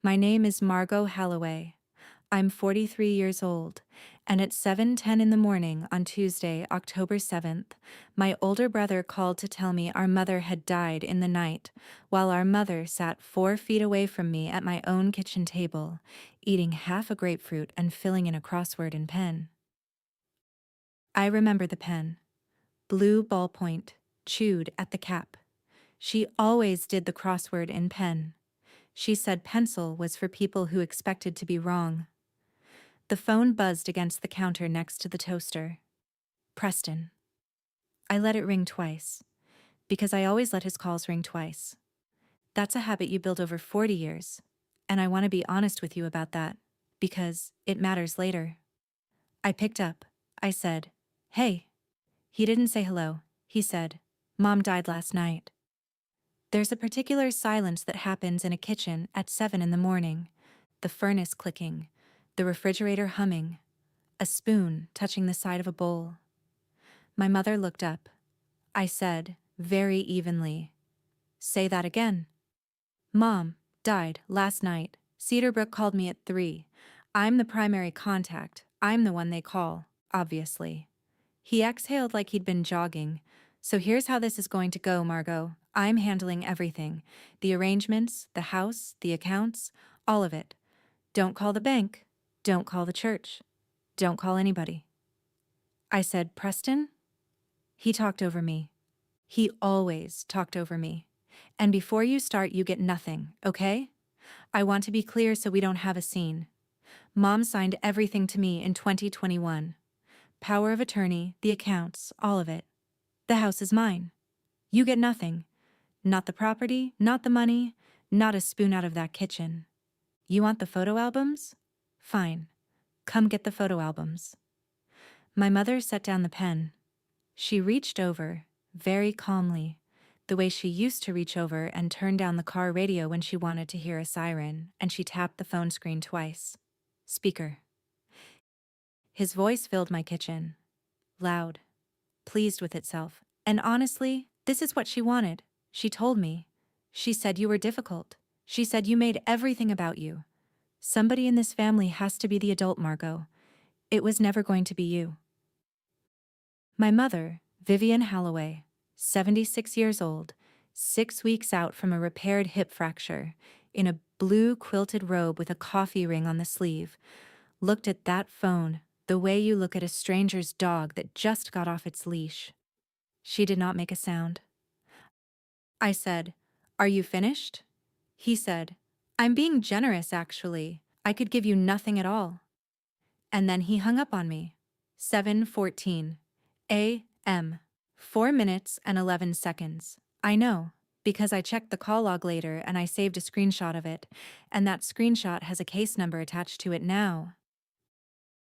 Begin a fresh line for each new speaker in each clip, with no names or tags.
My name is Margot Halloway. I'm 43 years old, and at 7:10 in the morning on Tuesday, October 7th, my older brother called to tell me our mother had died in the night, while our mother sat 4 feet away from me at my own kitchen table, eating half a grapefruit and filling in a crossword in pen. I remember the pen. Blue ballpoint, chewed at the cap. She always did the crossword in pen. She said pencil was for people who expected to be wrong. The phone buzzed against the counter next to the toaster. Preston. I let it ring twice, because I always let his calls ring twice. That's a habit you build over 40 years, and I want to be honest with you about that, because it matters later. I picked up. I said, "Hey." He didn't say hello. He said, "Mom died last night." There's a particular silence that happens in a kitchen at 7 in the morning. The furnace clicking, the refrigerator humming, a spoon touching the side of a bowl. My mother looked up. I said, very evenly, "Say that again." "Mom died last night. Cedarbrook called me at 3. I'm the primary contact. I'm the one they call, obviously." He exhaled like he'd been jogging. "So here's how this is going to go, Margot. I'm handling everything. The arrangements, the house, the accounts, all of it. Don't call the bank. Don't call the church. Don't call anybody." I said, "Preston?" He talked over me. He always talked over me. "And before you start, you get nothing, okay? I want to be clear so we don't have a scene. Mom signed everything to me in 2021. Power of attorney, the accounts, all of it. The house is mine. You get nothing. Not the property, not the money, not a spoon out of that kitchen. You want the photo albums? Fine. Come get the photo albums." My mother set down the pen. She reached over, very calmly, the way she used to reach over and turn down the car radio when she wanted to hear a siren, and she tapped the phone screen twice. Speaker. His voice filled my kitchen. Loud. Pleased with itself. And honestly, this is what she wanted. She told me. She said you were difficult. She said you made everything about you. Somebody in this family has to be the adult, Margot. It was never going to be you. My mother, Vivian Halloway, 76 years old, 6 weeks out from a repaired hip fracture, in a blue quilted robe with a coffee ring on the sleeve, looked at that phone the way you look at a stranger's dog that just got off its leash. She did not make a sound. I said, "Are you finished?" He said, "I'm being generous, actually. I could give you nothing at all." And then he hung up on me. 7:14 a.m. 4 minutes and 11 seconds. I know, because I checked the call log later and I saved a screenshot of it, and that screenshot has a case number attached to it now.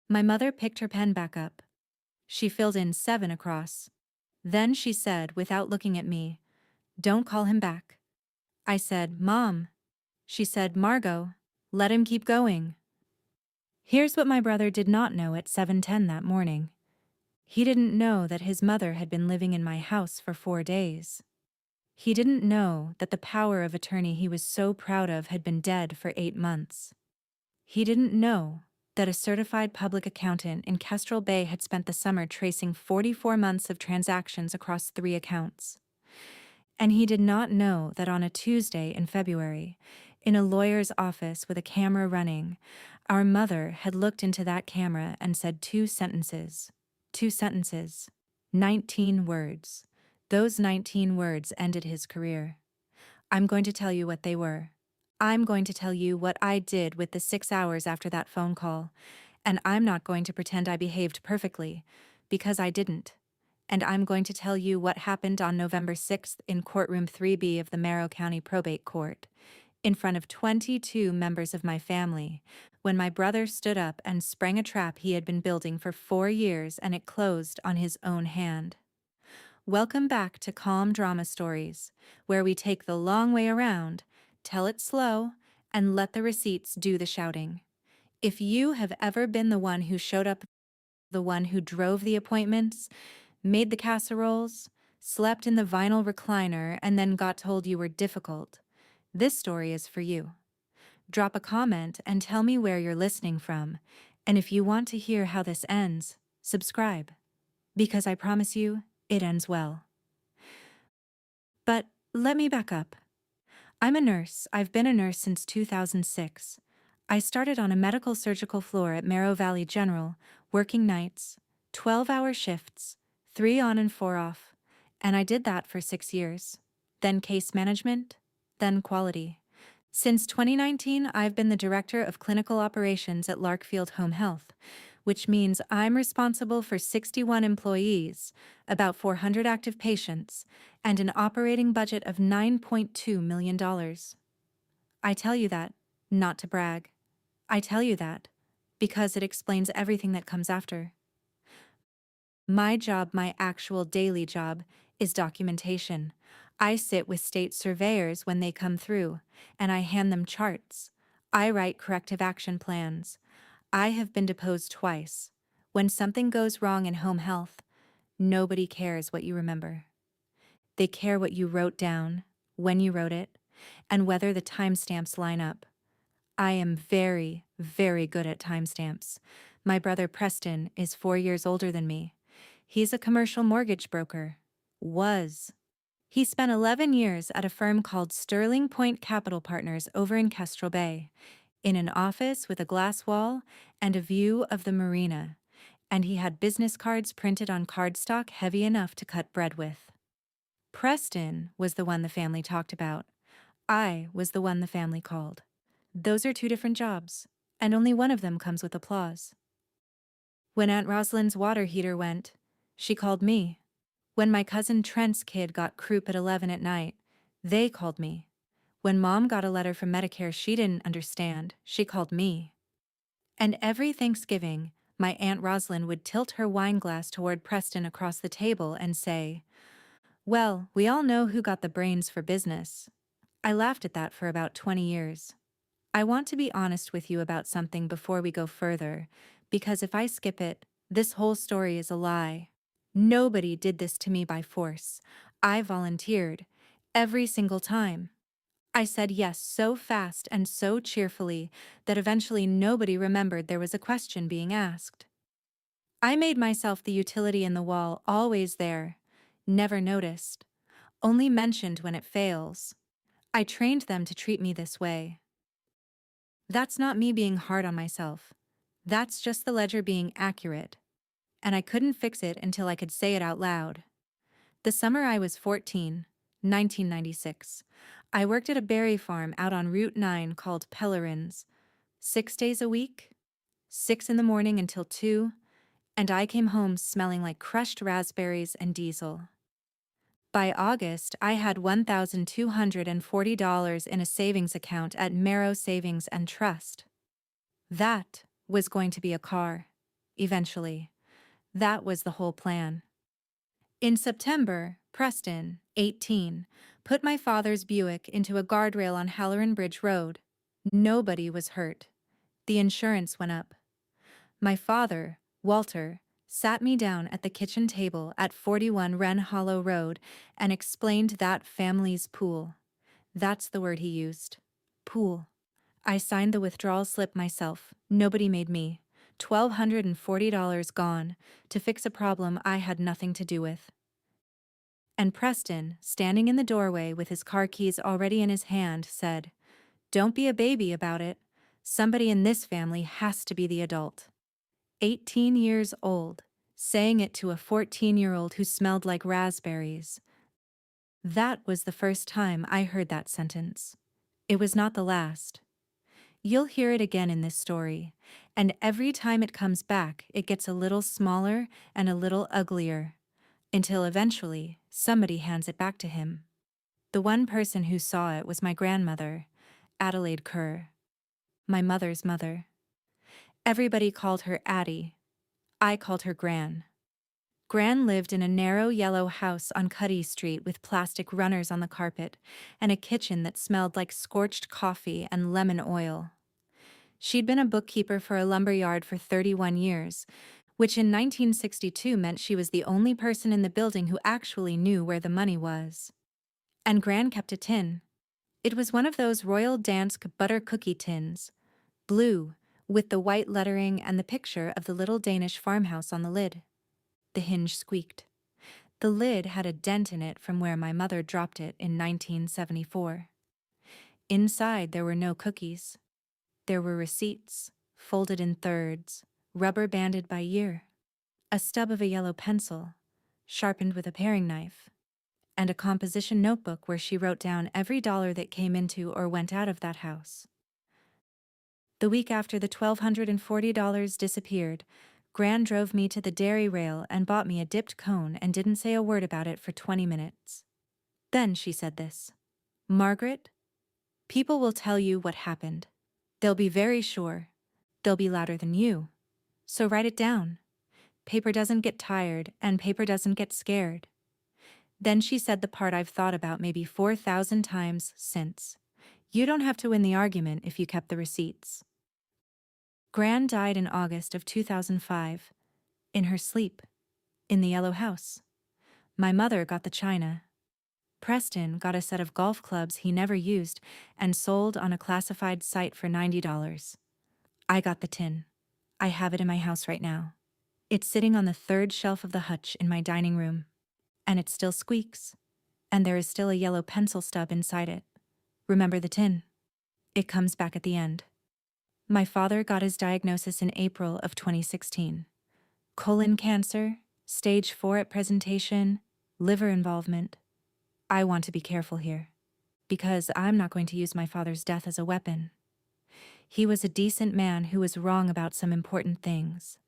My mother picked her pen back up. She filled in 7 across. Then she said, without looking at me, "Don't call him back." I said, "Mom." She said, "Margot, let him keep going." Here's what my brother did not know at 7:10 that morning. He didn't know that his mother had been living in my house for 4 days. He didn't know that the power of attorney he was so proud of had been dead for 8 months. He didn't know that a certified public accountant in Kestrel Bay had spent the summer tracing 44 months of transactions across 3 accounts. And he did not know that on a Tuesday in February, in a lawyer's office with a camera running, our mother had looked into that camera and said 2 sentences. 2 sentences. 19 words. Those 19 words ended his career. I'm going to tell you what they were. I'm going to tell you what I did with the 6 hours after that phone call, and I'm not going to pretend I behaved perfectly, because I didn't. And I'm going to tell you what happened on November 6th in courtroom 3B of the Merrill County Probate Court, in front of 22 members of my family, when my brother stood up and sprang a trap he had been building for 4 years and it closed on his own hand. Welcome back to Calm Drama Stories, where we take the long way around, tell it slow, and let the receipts do the shouting. If you have ever been the one who showed up, the one who drove the appointments, made the casseroles, slept in the vinyl recliner, and then got told you were difficult, this story is for you. Drop a comment and tell me where you're listening from. And if you want to hear how this ends, subscribe. Because I promise you, it ends well. But let me back up. I'm a nurse. I've been a nurse since 2006. I started on a medical surgical floor at Merrow Valley General, working nights, 12-hour shifts, 3 on and 4 off. And I did that for 6 years. Then case management, then quality. Since 2019, I've been the Director of Clinical Operations at Larkfield Home Health, which means I'm responsible for 61 employees, about 400 active patients, and an operating budget of $9.2 million. I tell you that, not to brag. I tell you that because it explains everything that comes after. My job, my actual daily job, is documentation. I sit with state surveyors when they come through, and I hand them charts. I write corrective action plans. I have been deposed twice. When something goes wrong in home health, nobody cares what you remember. They care what you wrote down, when you wrote it, and whether the timestamps line up. I am very, very good at timestamps. My brother Preston is 4 years older than me. He's a commercial mortgage broker. Was. He spent 11 years at a firm called Sterling Point Capital Partners over in Kestrel Bay, in an office with a glass wall and a view of the marina, and he had business cards printed on cardstock heavy enough to cut bread with. Preston was the one the family talked about. I was the one the family called. Those are 2 different jobs, and only one of them comes with applause. When Aunt Rosalind's water heater went, she called me. When my cousin Trent's kid got croup at 11 at night, they called me. When Mom got a letter from Medicare she didn't understand, she called me. And every Thanksgiving, my Aunt Rosalind would tilt her wine glass toward Preston across the table and say, "Well, we all know who got the brains for business." I laughed at that for about 20 years. I want to be honest with you about something before we go further, because if I skip it, this whole story is a lie. Nobody did this to me by force. I volunteered, every single time. I said yes so fast and so cheerfully that eventually nobody remembered there was a question being asked. I made myself the utility in the wall, always there, never noticed, only mentioned when it fails. I trained them to treat me this way. That's not me being hard on myself. That's just the ledger being accurate. And I couldn't fix it until I could say it out loud. The summer I was 14, 1996, I worked at a berry farm out on Route 9 called Pellerin's. 6 days a week, 6 in the morning until 2, and I came home smelling like crushed raspberries and diesel. By August, I had $1,240 in a savings account at Merrow Savings and Trust. That was going to be a car, eventually. That was the whole plan. In September, Preston, 18, put my father's Buick into a guardrail on Halloran Bridge Road. Nobody was hurt. The insurance went up. My father, Walter, sat me down at the kitchen table at 41 Wren Hollow Road and explained that family's pool. That's the word he used. Pool. I signed the withdrawal slip myself. Nobody made me. $1,240 gone to fix a problem I had nothing to do with. And Preston, standing in the doorway with his car keys already in his hand, said, "Don't be a baby about it. Somebody in this family has to be the adult." 18 years old, saying it to a 14-year-old who smelled like raspberries. That was the first time I heard that sentence. It was not the last. You'll hear it again in this story, and every time it comes back, it gets a little smaller and a little uglier, until eventually somebody hands it back to him. The one person who saw it was my grandmother, Adelaide Kerr, my mother's mother. Everybody called her Addie. I called her Gran. Gran lived in a narrow yellow house on Cuddy Street with plastic runners on the carpet and a kitchen that smelled like scorched coffee and lemon oil. She'd been a bookkeeper for a lumber yard for 31 years, which in 1962 meant she was the only person in the building who actually knew where the money was. And Gran kept a tin. It was one of those Royal Dansk butter cookie tins, blue, with the white lettering and the picture of the little Danish farmhouse on the lid. The hinge squeaked. The lid had a dent in it from where my mother dropped it in 1974. Inside there were no cookies. There were receipts, folded in thirds, rubber banded by year, a stub of a yellow pencil, sharpened with a paring knife, and a composition notebook where she wrote down every dollar that came into or went out of that house. The week after the $1,240 disappeared, Gran drove me to the dairy rail and bought me a dipped cone and didn't say a word about it for 20 minutes. Then she said this: "Margaret, people will tell you what happened. They'll be very sure. They'll be louder than you. So write it down. Paper doesn't get tired, and paper doesn't get scared." Then she said the part I've thought about maybe 4,000 times since. You don't have to win the argument if you kept the receipts. Gran died in August of 2005, in her sleep, in the yellow house. My mother got the china. Preston got a set of golf clubs he never used and sold on a classified site for $90. I got the tin. I have it in my house right now. It's sitting on the third shelf of the hutch in my dining room. And it still squeaks. And there is still a yellow pencil stub inside it. Remember the tin? It comes back at the end. My father got his diagnosis in April of 2016. Colon cancer, stage 4 at presentation, liver involvement. I want to be careful here, because I'm not going to use my father's death as a weapon. He was a decent man who was wrong about some important things.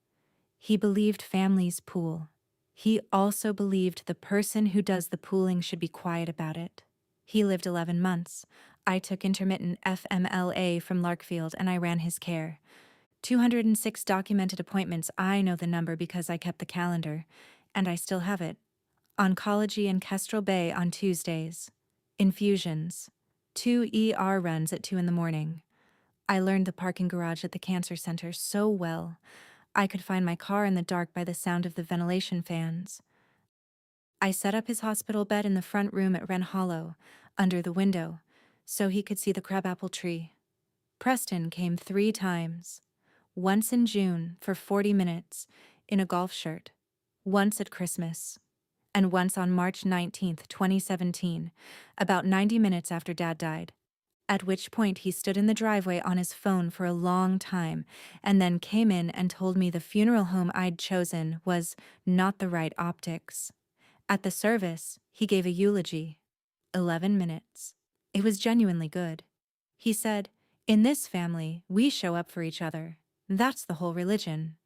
He believed families pool. He also believed the person who does the pooling should be quiet about it. He lived 11 months. I took intermittent FMLA from Larkfield and I ran his care. 206 documented appointments. I know the number because I kept the calendar, and I still have it. Oncology in Kestrel Bay on Tuesdays. Infusions. 2 ER runs at 2 in the morning. I learned the parking garage at the cancer center so well. I could find my car in the dark by the sound of the ventilation fans. I set up his hospital bed in the front room at Wren Hollow, under the window, so he could see the crabapple tree. Preston came 3 times. Once in June for 40 minutes, in a golf shirt. Once at Christmas. And once on March 19th, 2017, about 90 minutes after Dad died. At which point he stood in the driveway on his phone for a long time, and then came in and told me the funeral home I'd chosen was not the right optics. At the service, he gave a eulogy. 11 minutes. It was genuinely good. He said, "In this family, we show up for each other. That's the whole religion."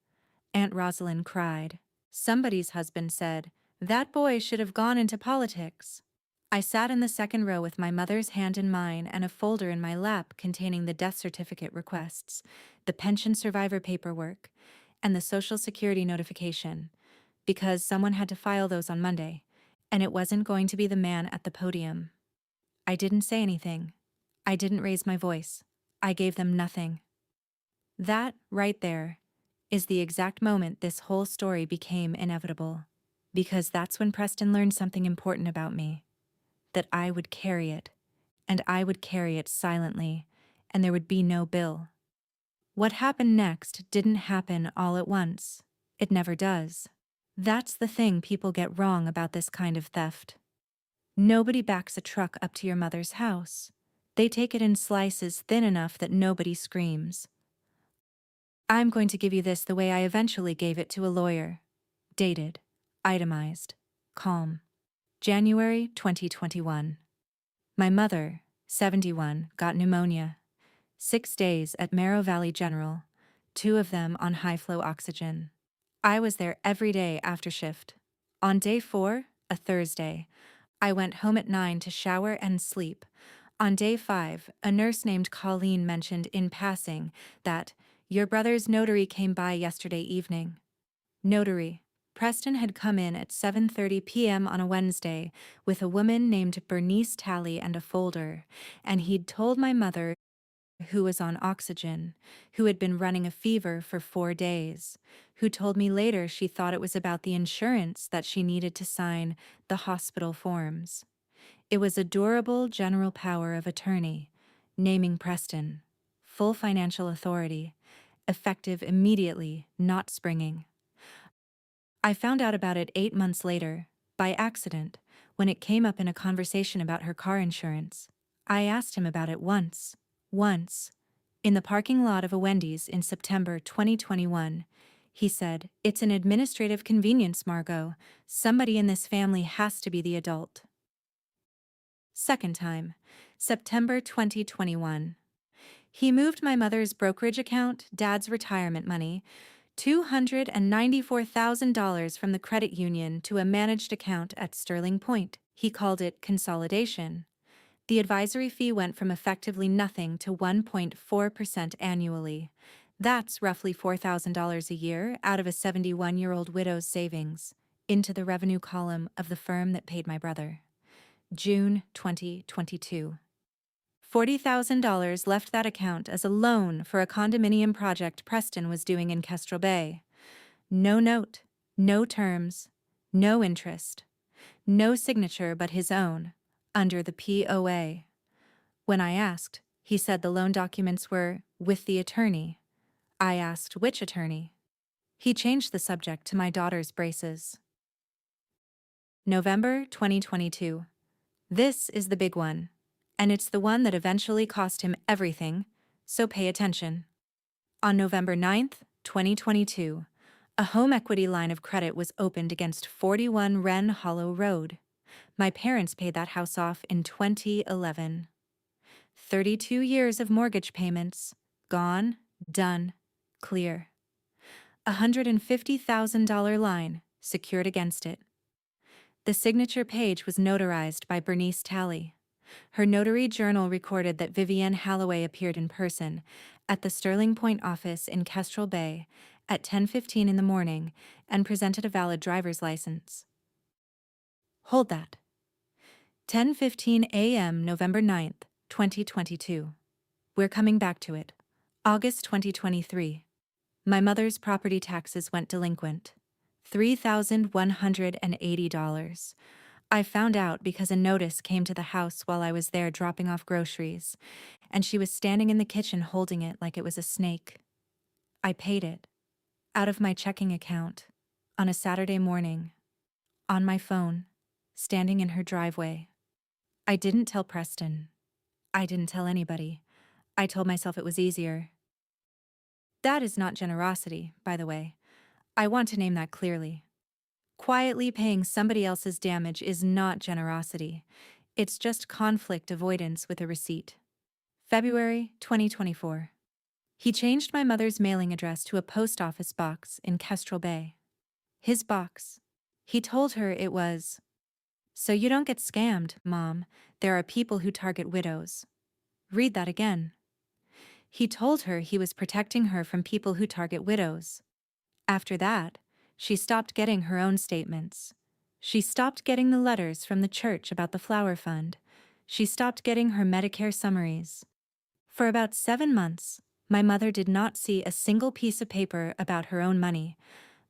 Aunt Rosalind cried. Somebody's husband said, "That boy should have gone into politics." I sat in the second row with my mother's hand in mine and a folder in my lap containing the death certificate requests, the pension survivor paperwork, and the Social Security notification, because someone had to file those on Monday, and it wasn't going to be the man at the podium. I didn't say anything. I didn't raise my voice. I gave them nothing. That, right there, is the exact moment this whole story became inevitable, because that's when Preston learned something important about me. That I would carry it, and I would carry it silently, and there would be no bill. What happened next didn't happen all at once. It never does. That's the thing people get wrong about this kind of theft. Nobody backs a truck up to your mother's house. They take it in slices thin enough that nobody screams. I'm going to give you this the way I eventually gave it to a lawyer. Dated. Itemized. Calm. January 2021. My mother, 71, got pneumonia. 6 days at Marrow Valley General, 2 of them on high-flow oxygen. I was there every day after shift. On day 4, a Thursday, I went home at 9 to shower and sleep. On day 5, a nurse named Colleen mentioned in passing that your brother's notary came by yesterday evening. Notary. Preston had come in at 7:30 p.m. on a Wednesday with a woman named Bernice Talley and a folder, and he'd told my mother, who was on oxygen, who had been running a fever for 4 days, who told me later she thought it was about the insurance that she needed to sign the hospital forms. It was a durable general power of attorney, naming Preston, full financial authority, effective immediately, not springing. I found out about it 8 months later, by accident, when it came up in a conversation about her car insurance. I asked him about it once, in the parking lot of a Wendy's in September 2021. He said, "It's an administrative convenience, Margot. Somebody in this family has to be the adult." Second time, September 2021. He moved my mother's brokerage account, dad's retirement money, $294,000 from the credit union to a managed account at Sterling Point. He called it consolidation. The advisory fee went from effectively nothing to 1.4% annually. That's roughly $4,000 a year out of a 71-year-old widow's savings, into the revenue column of the firm that paid my brother. June 2022. $40,000 left that account as a loan for a condominium project Preston was doing in Kestrel Bay. No note, no terms, no interest, no signature but his own, under the POA. When I asked, he said the loan documents were with the attorney. I asked which attorney. He changed the subject to my daughter's braces. November 2022. This is the big one, and it's the one that eventually cost him everything, so pay attention. On November 9th, 2022, a home equity line of credit was opened against 41 Wren Hollow Road. My parents paid that house off in 2011. 32 years of mortgage payments, gone, done, clear. $150,000 line secured against it. The signature page was notarized by Bernice Talley. Her notary journal recorded that Vivienne Halloway appeared in person at the Sterling Point office in Kestrel Bay at 10:15 in the morning and presented a valid driver's license. Hold that. 10:15 a.m. November 9th, 2022. We're coming back to it. August 2023. My mother's property taxes went delinquent. $3,180. I found out because a notice came to the house while I was there dropping off groceries, and she was standing in the kitchen holding it like it was a snake. I paid it, out of my checking account, on a Saturday morning, on my phone, standing in her driveway. I didn't tell Preston. I didn't tell anybody. I told myself it was easier. That is not generosity, by the way. I want to name that clearly. Quietly paying somebody else's damage is not generosity. It's just conflict avoidance with a receipt. February 2024. He changed my mother's mailing address to a post office box in Kestrel Bay. His box. He told her it was, "So you don't get scammed, Mom. There are people who target widows." Read that again. He told her he was protecting her from people who target widows. After that, she stopped getting her own statements. She stopped getting the letters from the church about the flower fund. She stopped getting her Medicare summaries. For about 7 months, my mother did not see a single piece of paper about her own money.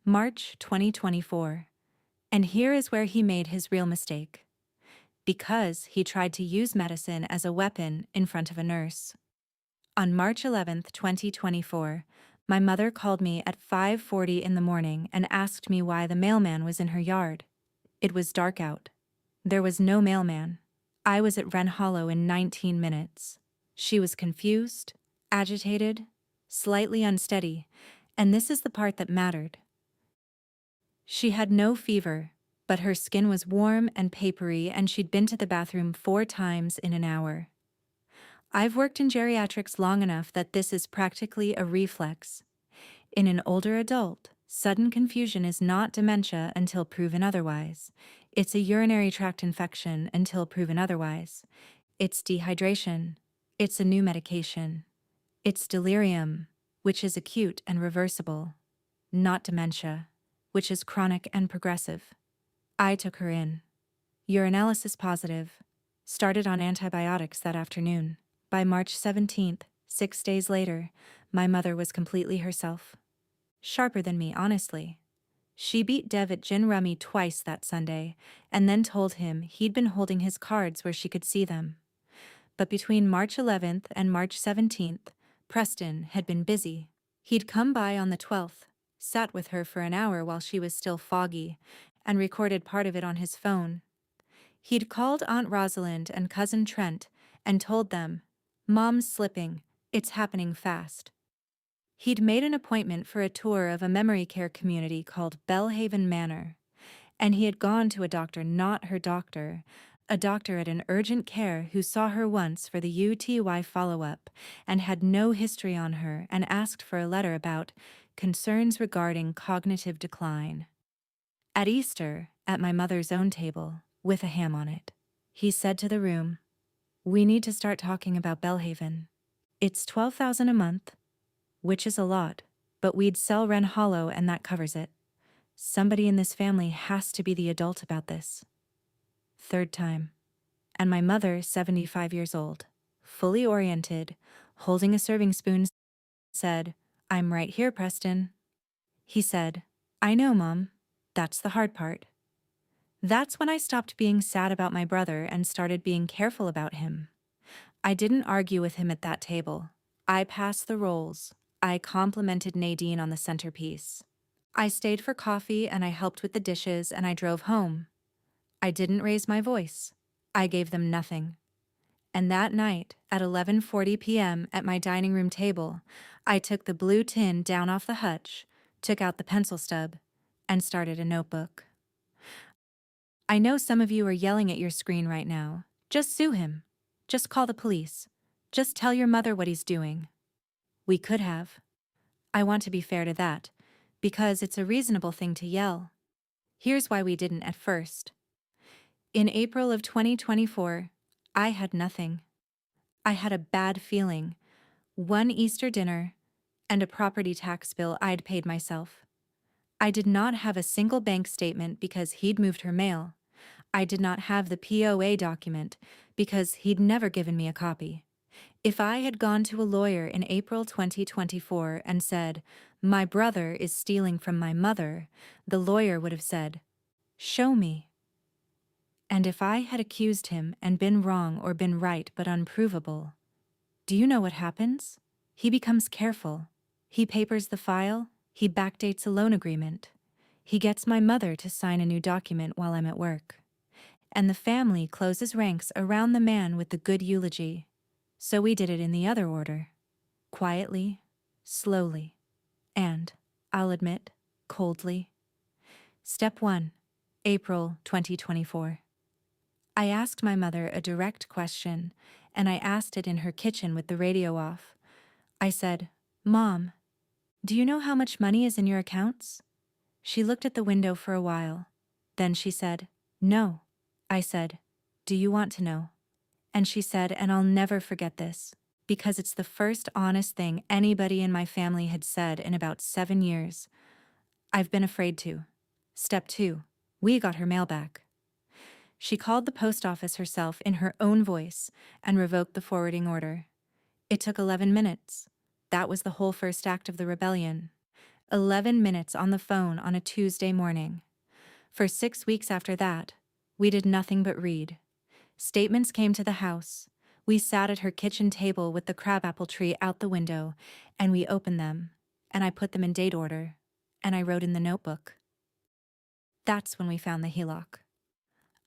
March 2024. And here is where he made his real mistake. Because he tried to use medicine as a weapon in front of a nurse. On March 11th, 2024, my mother called me at 5:40 in the morning and asked me why the mailman was in her yard. It was dark out. There was no mailman. I was at Wren Hollow in 19 minutes. She was confused, agitated, slightly unsteady, and this is the part that mattered. She had no fever, but her skin was warm and papery, and she'd been to the bathroom 4 times in an hour. I've worked in geriatrics long enough that this is practically a reflex. In an older adult, sudden confusion is not dementia until proven otherwise. It's a urinary tract infection until proven otherwise. It's dehydration. It's a new medication. It's delirium, which is acute and reversible. Not dementia, which is chronic and progressive. I took her in. Urinalysis positive. Started on antibiotics that afternoon. By March 17th, 6 days later, my mother was completely herself. Sharper than me, honestly. She beat Dev at gin rummy twice that Sunday, and then told him he'd been holding his cards where she could see them. But between March 11th and March 17th, Preston had been busy. He'd come by on the 12th, sat with her for an hour while she was still foggy, and recorded part of it on his phone. He'd called Aunt Rosalind and Cousin Trent and told them, "Mom's slipping, it's happening fast." He'd made an appointment for a tour of a memory care community called Bellhaven Manor, and he had gone to a doctor not her doctor, a doctor at an urgent care who saw her once for the UTY follow-up and had no history on her and asked for a letter about concerns regarding cognitive decline. At Easter, at my mother's own table, with a ham on it, he said to the room, "We need to start talking about Bellhaven. It's $12,000 a month, which is a lot, but we'd sell Wren Hollow and that covers it. Somebody in this family has to be the adult about this." Third time. And my mother, 75 years old, fully oriented, holding a serving spoon, said, "I'm right here, Preston." He said, "I know, Mom. That's the hard part." That's when I stopped being sad about my brother and started being careful about him. I didn't argue with him at that table. I passed the rolls. I complimented Nadine on the centerpiece. I stayed for coffee and I helped with the dishes and I drove home. I didn't raise my voice. I gave them nothing. And that night, at 11:40 p.m. at my dining room table, I took the blue tin down off the hutch, took out the pencil stub, and started a notebook. I know some of you are yelling at your screen right now. Just sue him. Just call the police. Just tell your mother what he's doing. We could have. I want to be fair to that, because it's a reasonable thing to yell. Here's why we didn't at first. In April of 2024, I had nothing. I had a bad feeling, one Easter dinner, and a property tax bill I'd paid myself. I did not have a single bank statement because he'd moved her mail. I did not have the POA document because he'd never given me a copy. If I had gone to a lawyer in April 2024 and said, "My brother is stealing from my mother," the lawyer would have said, "Show me." And if I had accused him and been wrong or been right but unprovable, do you know what happens? He becomes careful. He papers the file. He backdates a loan agreement. He gets my mother to sign a new document while I'm at work. And the family closes ranks around the man with the good eulogy. So we did it in the other order. Quietly, slowly, and, I'll admit, coldly. Step 1, April 2024. I asked my mother a direct question, and I asked it in her kitchen with the radio off. I said, "Mom, do you know how much money is in your accounts?" She looked at the window for a while. Then she said, "No." I said, "Do you want to know?" And she said, and I'll never forget this, because it's the first honest thing anybody in my family had said in about 7 years. "I've been afraid to." Step 2, we got her mail back. She called the post office herself in her own voice and revoked the forwarding order. It took 11 minutes. That was the whole first act of the rebellion. 11 minutes on the phone on a Tuesday morning. For 6 weeks after that, we did nothing but read. Statements came to the house. We sat at her kitchen table with the crabapple tree out the window, and we opened them, and I put them in date order, and I wrote in the notebook. That's when we found the HELOC.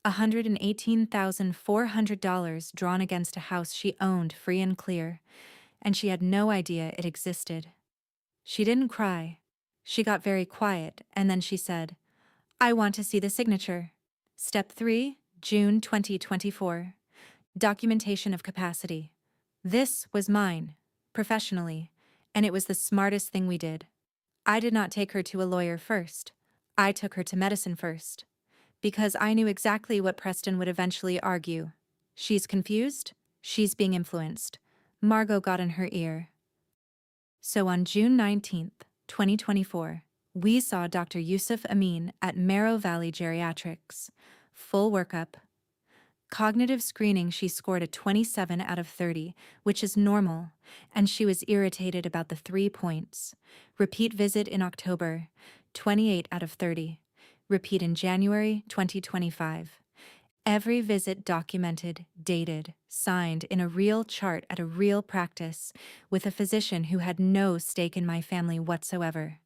$118,400 drawn against a house she owned free and clear, and she had no idea it existed. She didn't cry. She got very quiet, and then she said, "I want to see the signature." Step 3, June 2024. Documentation of capacity. This was mine, professionally, and it was the smartest thing we did. I did not take her to a lawyer first. I took her to medicine first. Because I knew exactly what Preston would eventually argue. She's confused. She's being influenced. Margot got in her ear. So on June 19th, 2024, we saw Dr. Yusuf Amin at Marrow Valley Geriatrics. Full workup. Cognitive screening, she scored a 27 out of 30, which is normal, and she was irritated about the 3 points. Repeat visit in October. 28 out of 30. Repeat in January 2025. Every visit documented, dated, signed in a real chart at a real practice with a physician who had no stake in my family whatsoever.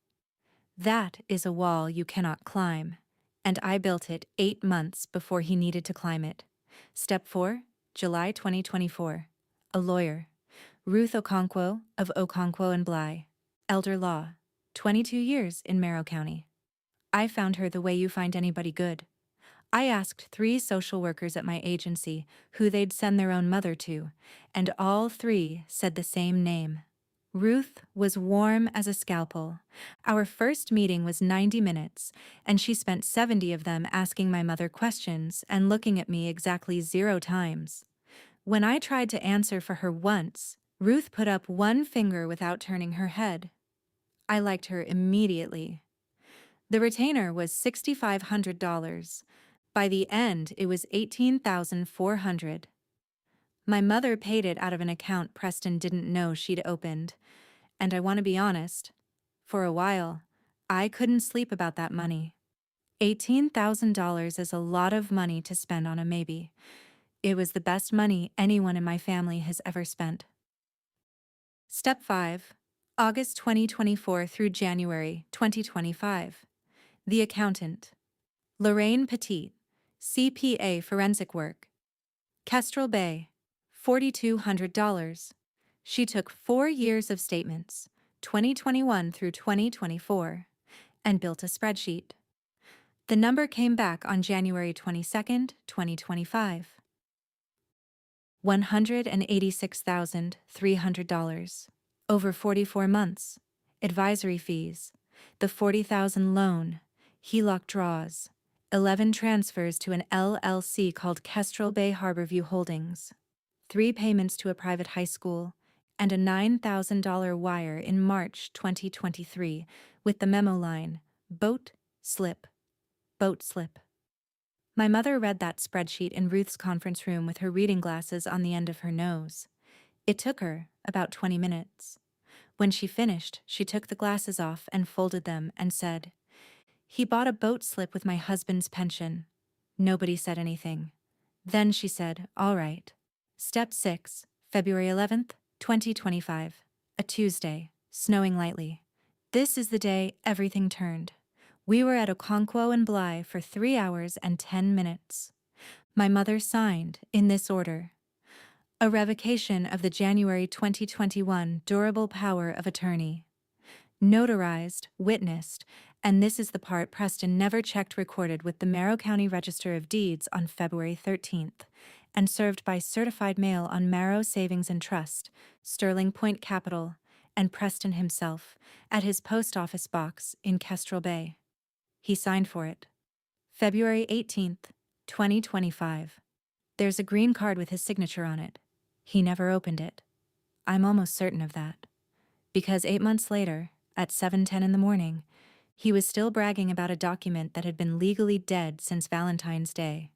That is a wall you cannot climb, and I built it 8 months before he needed to climb it. Step 4, July 2024. A lawyer. Ruth Okonkwo of Okonkwo and Bly. Elder law. 22 years in Merrow County. I found her the way you find anybody good. I asked 3 social workers at my agency who they'd send their own mother to, and all 3 said the same name. Ruth was warm as a scalpel. Our first meeting was 90 minutes, and she spent 70 of them asking my mother questions and looking at me exactly 0 times. When I tried to answer for her once, Ruth put up 1 finger without turning her head. I liked her immediately. The retainer was $6,500. By the end, it was $18,400. My mother paid it out of an account Preston didn't know she'd opened. And I want to be honest, for a while, I couldn't sleep about that money. $18,000 is a lot of money to spend on a maybe. It was the best money anyone in my family has ever spent. Step 5. August 2024 through January 2025. The accountant. Lorraine Petit, CPA forensic work. Kestrel Bay, $4,200. She took 4 years of statements, 2021 through 2024, and built a spreadsheet. The number came back on January 22nd, 2025. $186,300. Over 44 months. Advisory fees. The $40,000 loan. HELOC draws. 11 transfers to an LLC called Kestrel Bay Harborview Holdings. 3 payments to a private high school, and a $9,000 wire in March 2023 with the memo line, boat slip, boat slip. My mother read that spreadsheet in Ruth's conference room with her reading glasses on the end of her nose. It took her about 20 minutes. When she finished, she took the glasses off and folded them and said, "He bought a boat slip with my husband's pension." Nobody said anything. Then she said, "All right." Step 6, February 11th, 2025. A Tuesday, snowing lightly. This is the day everything turned. We were at Okonkwo and Bly for 3 hours and 10 minutes. My mother signed, in this order: a revocation of the January 2021 durable power of attorney. Notarized, witnessed, and this is the part Preston never checked, recorded with the Merrow County Register of Deeds on February 13th, and served by certified mail on Merrow Savings and Trust, Sterling Point Capital, and Preston himself, at his post office box in Kestrel Bay. He signed for it. February 18th, 2025. There's a green card with his signature on it. He never opened it. I'm almost certain of that. Because 8 months later, at 7:10 in the morning, he was still bragging about a document that had been legally dead since Valentine's Day.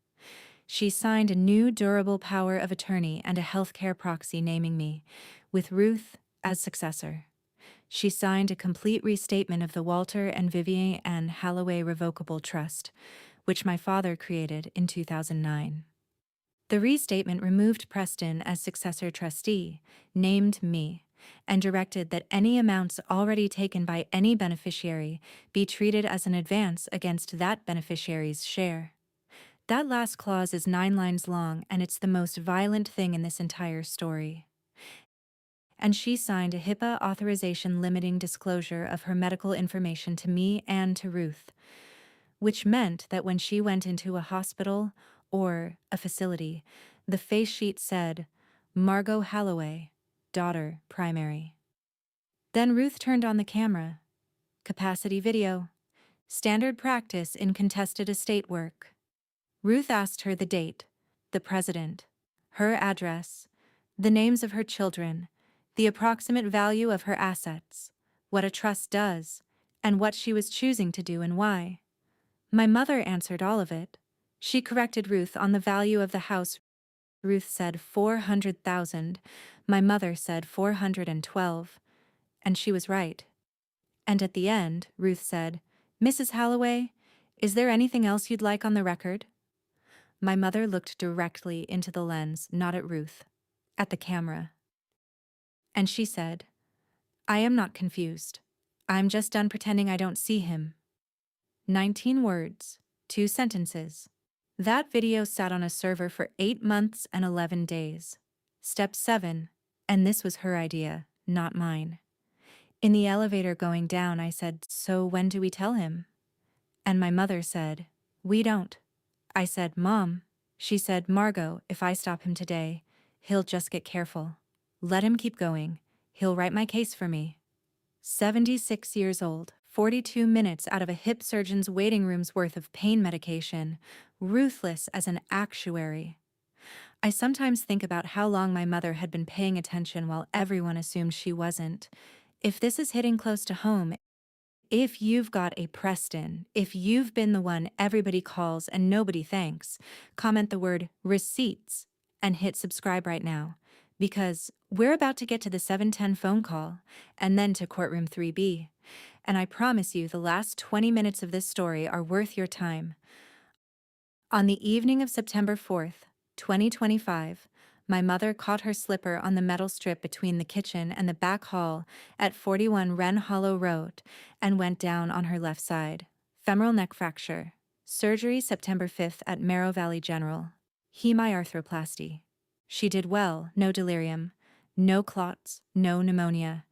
She signed a new durable power of attorney and a healthcare proxy naming me, with Ruth as successor. She signed a complete restatement of the Walter and Vivian N. Halloway Revocable Trust, which my father created in 2009. The restatement removed Preston as successor trustee, named me, and directed that any amounts already taken by any beneficiary be treated as an advance against that beneficiary's share. That last clause is 9 lines long, and it's the most violent thing in this entire story. And she signed a HIPAA authorization limiting disclosure of her medical information to me and to Ruth, which meant that when she went into a hospital or a facility, the face sheet said, "Margot Halloway, daughter, primary." Then Ruth turned on the camera. Capacity video. Standard practice in contested estate work. Ruth asked her the date, the president, her address, the names of her children, the approximate value of her assets, what a trust does, and what she was choosing to do and why. My mother answered all of it. She corrected Ruth on the value of the house. Ruth said 400,000. My mother said 412. And she was right. And at the end, Ruth said, Mrs. Halloway, is there anything else you'd like on the record? My mother looked directly into the lens, not at Ruth, at the camera. And she said, I am not confused. I'm just done pretending I don't see him. 19 words, 2 sentences. That video sat on a server for 8 months and 11 days. Step 7, and this was her idea, not mine. In the elevator going down, I said, so when do we tell him? And my mother said, we don't. I said, Mom. She said, Margot, if I stop him today, he'll just get careful. Let him keep going. He'll write my case for me. 76 years old, 42 minutes out of a hip surgeon's waiting room's worth of pain medication, ruthless as an actuary. I sometimes think about how long my mother had been paying attention while everyone assumed she wasn't. If this is hitting close to home, if you've got a Preston, if you've been the one everybody calls and nobody thanks, comment the word receipts and hit subscribe right now, because we're about to get to the 710 phone call and then to courtroom 3B. And I promise you the last 20 minutes of this story are worth your time. On the evening of September 4th, 2025, my mother caught her slipper on the metal strip between the kitchen and the back hall at 41 Wren Hollow Road and went down on her left side. Femoral neck fracture. Surgery September 5th at Marrow Valley General. Hemiarthroplasty. She did well, no delirium, no clots, no pneumonia.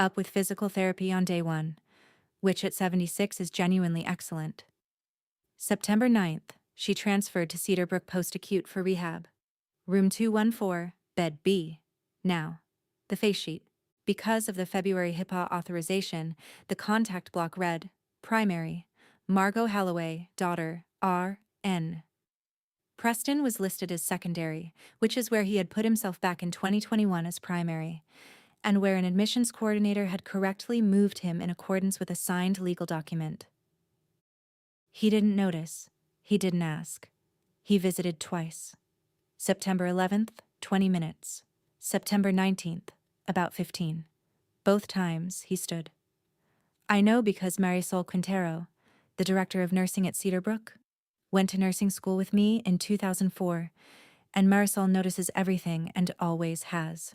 Up with physical therapy on day 1, which at 76 is genuinely excellent. September 9th, she transferred to Cedarbrook Post-Acute for rehab. Room 214, Bed B. Now, the face sheet. Because of the February HIPAA authorization, the contact block read, Primary, Margot Halloway, daughter, R.N. Preston was listed as secondary, which is where he had put himself back in 2021 as primary, and where an admissions coordinator had correctly moved him in accordance with a signed legal document. He didn't notice. He didn't ask. He visited twice. September 11th, 20 minutes. September 19th, about 15. Both times, he stood. I know because Marisol Quintero, the director of nursing at Cedarbrook, went to nursing school with me in 2004, and Marisol notices everything and always has.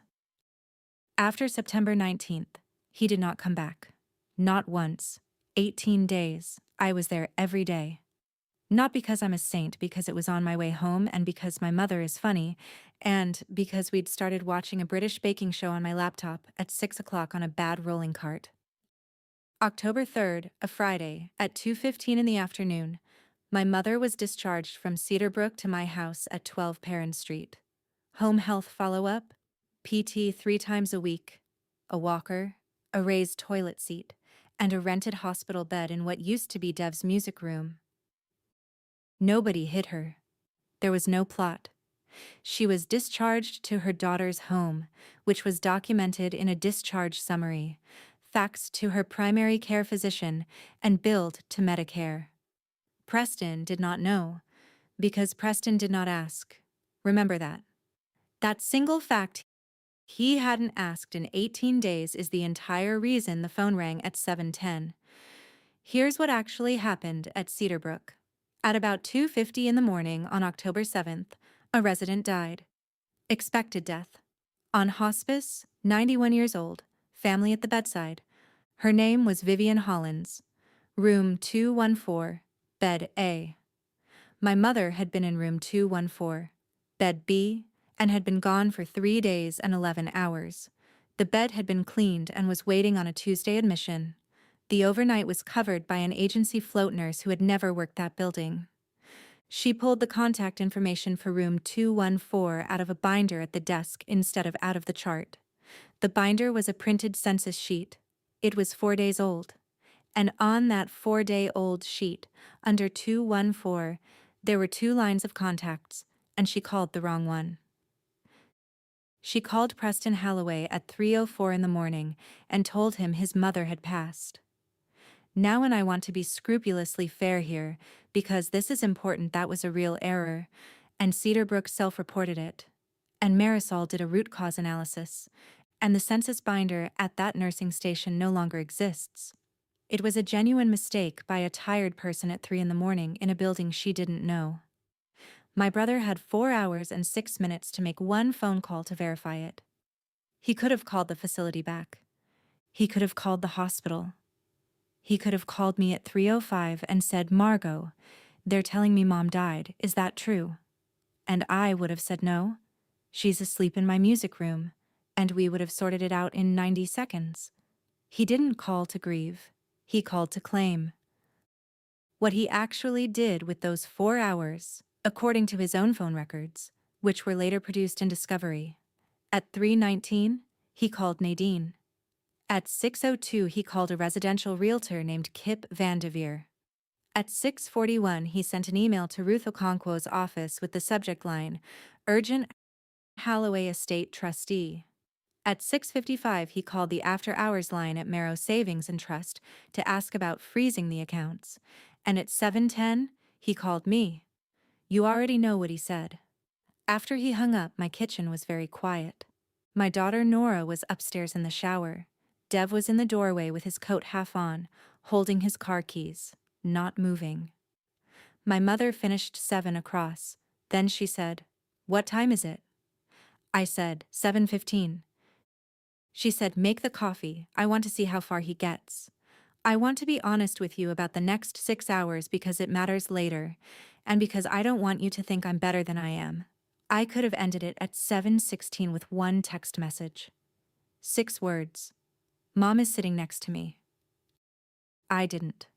After September 19th, he did not come back. Not once. 18 days. I was there every day. Not because I'm a saint, because it was on my way home and because my mother is funny, and because we'd started watching a British baking show on my laptop at 6 o'clock on a bad rolling cart. October 3rd, a Friday, at 2:15 in the afternoon, my mother was discharged from Cedarbrook to my house at 12 Perrin Street. Home health follow-up, PT 3 times a week, a walker, a raised toilet seat, and a rented hospital bed in what used to be Dev's music room. Nobody hit her. There was no plot. She was discharged to her daughter's home, which was documented in a discharge summary, faxed to her primary care physician, and billed to Medicare. Preston did not know, because Preston did not ask. Remember that. That single fact he hadn't asked in 18 days is the entire reason the phone rang at 7:10. Here's what actually happened at Cedarbrook. At about 2:50 in the morning on October 7th, a resident died. Expected death. On hospice, 91 years old, family at the bedside. Her name was Vivian Hollins. Room 214, Bed A. My mother had been in room 214, Bed B, and had been gone for 3 days and 11 hours. The bed had been cleaned and was waiting on a Tuesday admission. The overnight was covered by an agency float nurse who had never worked that building. She pulled the contact information for room 214 out of a binder at the desk instead of out of the chart. The binder was a printed census sheet. It was 4 days old. And on that 4-day-old sheet, under 214, there were 2 lines of contacts, and she called the wrong one. She called Preston Halloway at 3:04 in the morning and told him his mother had passed. Now, and I want to be scrupulously fair here, because this is important, that was a real error, and Cedarbrook self-reported it. And Marisol did a root cause analysis, and the census binder at that nursing station no longer exists. It was a genuine mistake by a tired person at 3 in the morning in a building she didn't know. My brother had 4 hours and 6 minutes to make one phone call to verify it. He could have called the facility back. He could have called the hospital. He could have called me at 3:05 and said, "Margot, they're telling me Mom died. Is that true?" And I would have said no. She's asleep in my music room. And we would have sorted it out in 90 seconds. He didn't call to grieve. He called to claim. What he actually did with those 4 hours, according to his own phone records, which were later produced in Discovery. At 3:19, he called Nadine. At 6:02, he called a residential realtor named Kip Vandeveer. At 6:41, he sent an email to Ruth Okonkwo's office with the subject line, "Urgent Holloway Estate Trustee." At 6:55, he called the after-hours line at Merrow Savings and Trust to ask about freezing the accounts. And at 7:10, he called me. You already know what he said. After he hung up, my kitchen was very quiet. My daughter Nora was upstairs in the shower. Dev was in the doorway with his coat half on, holding his car keys, not moving. My mother finished 7 across. Then she said, "What time is it?" I said, 7:15. She said, "Make the coffee. I want to see how far he gets. I want to be honest with you about the next 6 hours because it matters later, and because I don't want you to think I'm better than I am." I could have ended it at 7:16 with one text message. 6 words. Mom is sitting next to me. I didn't.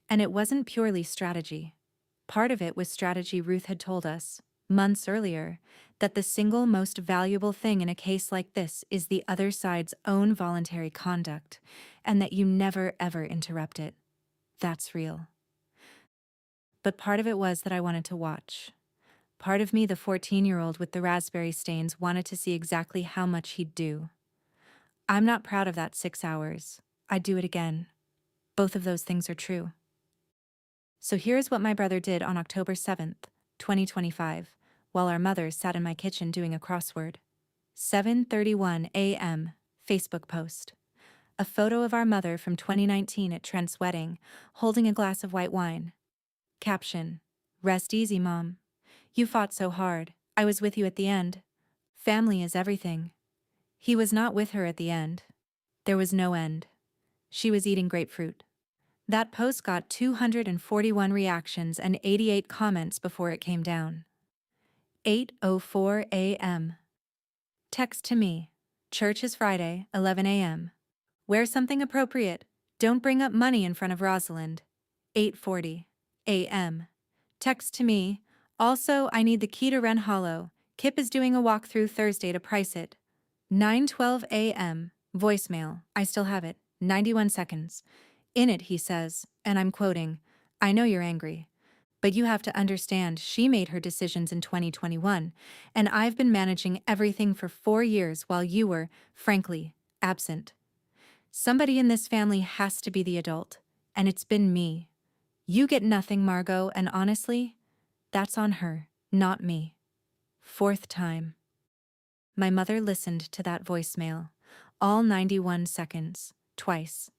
And it wasn't purely strategy. Part of it was strategy Ruth had told us, months earlier, that the single most valuable thing in a case like this is the other side's own voluntary conduct, and that you never ever interrupt it. That's real. But part of it was that I wanted to watch. Part of me, the 14-year-old with the raspberry stains, wanted to see exactly how much he'd do. I'm not proud of that 6 hours. I'd do it again. Both of those things are true. So here's what my brother did on October 7th, 2025, while our mothers sat in my kitchen doing a crossword. 7:31 a.m. Facebook post. A photo of our mother from 2019 at Trent's wedding, holding a glass of white wine. Caption: "Rest easy, Mom. You fought so hard. I was with you at the end. Family is everything." He was not with her at the end. There was no end. She was eating grapefruit. That post got 241 reactions and 88 comments before it came down. 8:04 a.m. Text to me. Church is Friday, 11 a.m. Wear something appropriate. Don't bring up money in front of Rosalind. 8:40 a.m. Text to me. Also, I need the key to Wren Hollow. Kip is doing a walkthrough Thursday to price it. 9:12 a.m. Voicemail. I still have it. 91 seconds. In it, he says, and I'm quoting, "I know you're angry, but you have to understand she made her decisions in 2021, and I've been managing everything for 4 years while you were, frankly, absent. Somebody in this family has to be the adult, and it's been me. You get nothing, Margot, and honestly, that's on her, not me." 4th time. My mother listened to that voicemail, all 91 seconds, twice,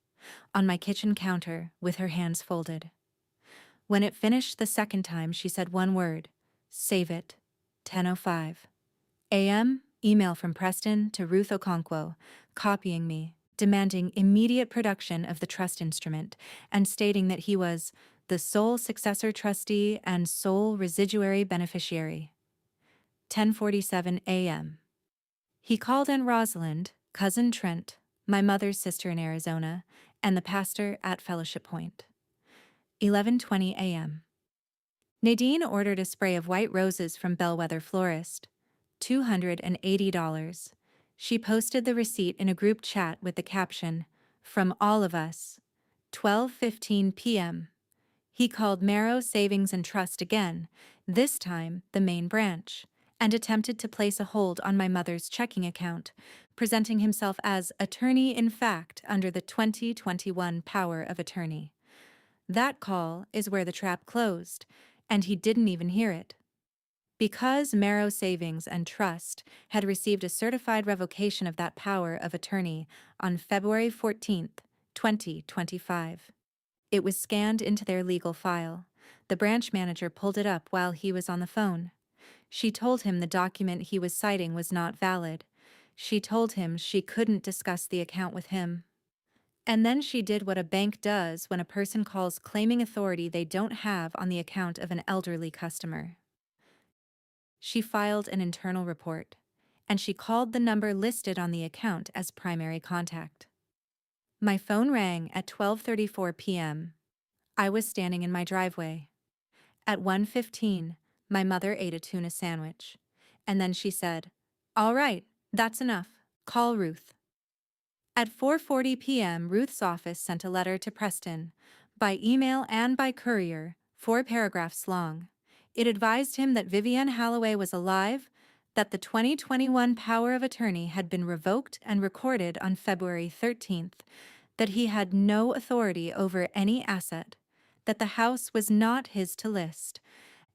on my kitchen counter with her hands folded. When it finished the 2nd time, she said one word: "Save it." 10:05 a.m. Email from Preston to Ruth Okonkwo, copying me, demanding immediate production of the trust instrument, and stating that he was the sole successor trustee and sole residuary beneficiary. 10:47 a.m. He called Aunt Rosalind, cousin Trent, my mother's sister in Arizona, and the pastor at Fellowship Point. 11:20 a.m. Nadine ordered a spray of white roses from Bellwether Florist. $280. She posted the receipt in a group chat with the caption, "From all of us." 12:15 p.m. He called Merrow Savings and Trust again, this time the main branch, and attempted to place a hold on my mother's checking account, presenting himself as attorney-in-fact under the 2021 power of attorney. That call is where the trap closed, and he didn't even hear it. Because Merrow Savings and Trust had received a certified revocation of that power of attorney on February 14th, 2025. It was scanned into their legal file. The branch manager pulled it up while he was on the phone. She told him the document he was citing was not valid. She told him she couldn't discuss the account with him. And then she did what a bank does when a person calls claiming authority they don't have on the account of an elderly customer. She filed an internal report, and she called the number listed on the account as primary contact. My phone rang at 12:34 p.m. I was standing in my driveway. At 1:15, my mother ate a tuna sandwich, and then she said, "All right, that's enough. Call Ruth." At 4:40 p.m., Ruth's office sent a letter to Preston, by email and by courier, 4 paragraphs long. It advised him that Vivienne Halloway was alive, that the 2021 power of attorney had been revoked and recorded on February 13th, that he had no authority over any asset, that the house was not his to list,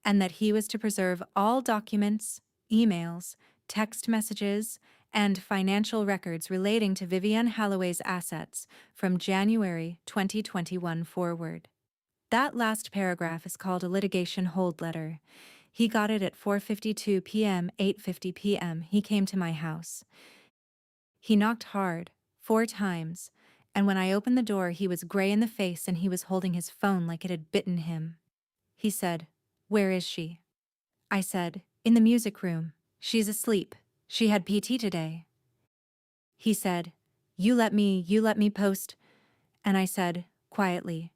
and that he was to preserve all documents, emails, text messages, and financial records relating to Vivienne Halloway's assets from January 2021 forward. That last paragraph is called a litigation hold letter. He got it at 4:52 p.m., 8:50 p.m. He came to my house. He knocked hard, 4 times, and when I opened the door he was gray in the face and he was holding his phone like it had bitten him. He said, "Where is she?" I said, "In the music room. She's asleep. She had PT today." He said, you let me post." And I said, quietly,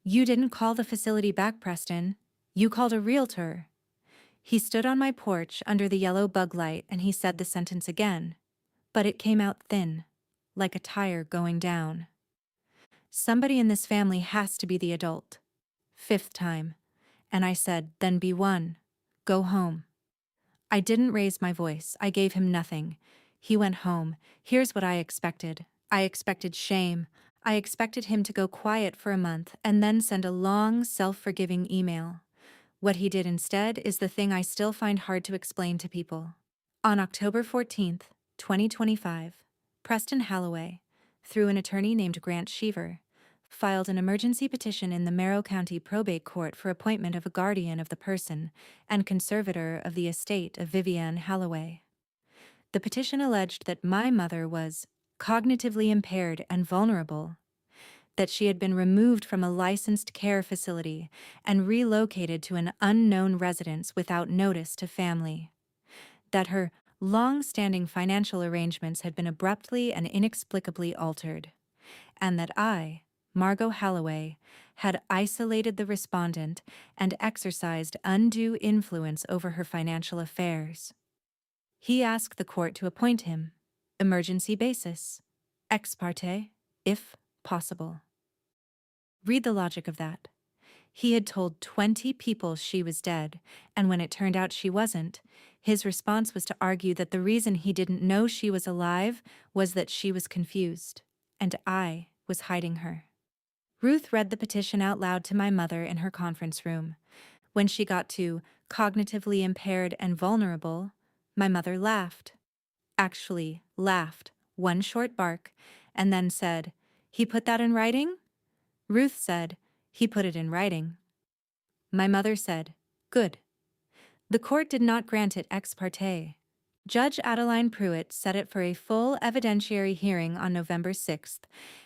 "You didn't call the facility back, Preston. You called a realtor." He stood on my porch under the yellow bug light and he said the sentence again, but it came out thin, like a tire going down. "Somebody in this family has to be the adult." 5th time. And I said, "Then be one. Go home." I didn't raise my voice. I gave him nothing. He went home. Here's what I expected. I expected shame. I expected him to go quiet for a month and then send a long, self-forgiving email. What he did instead is the thing I still find hard to explain to people. On October 14th, 2025, Preston Halloway, through an attorney named Grant Sheaver, filed an emergency petition in the Merrill County Probate Court for appointment of a guardian of the person and conservator of the estate of Vivienne Halloway. The petition alleged that my mother was cognitively impaired and vulnerable, that she had been removed from a licensed care facility and relocated to an unknown residence without notice to family, that her long-standing financial arrangements had been abruptly and inexplicably altered, and that I, Margot Halloway, had isolated the respondent and exercised undue influence over her financial affairs. He asked the court to appoint him, emergency basis, ex parte, if possible. Read the logic of that. He had told 20 people she was dead, and when it turned out she wasn't, his response was to argue that the reason he didn't know she was alive was that she was confused, and I was hiding her. Ruth read the petition out loud to my mother in her conference room. When she got to cognitively impaired and vulnerable, my mother laughed. Actually, laughed, one short bark, and then said, "He put that in writing?" Ruth said, "He put it in writing." My mother said, "Good." The court did not grant it ex parte. Judge Adeline Pruitt set it for a full evidentiary hearing on November 6th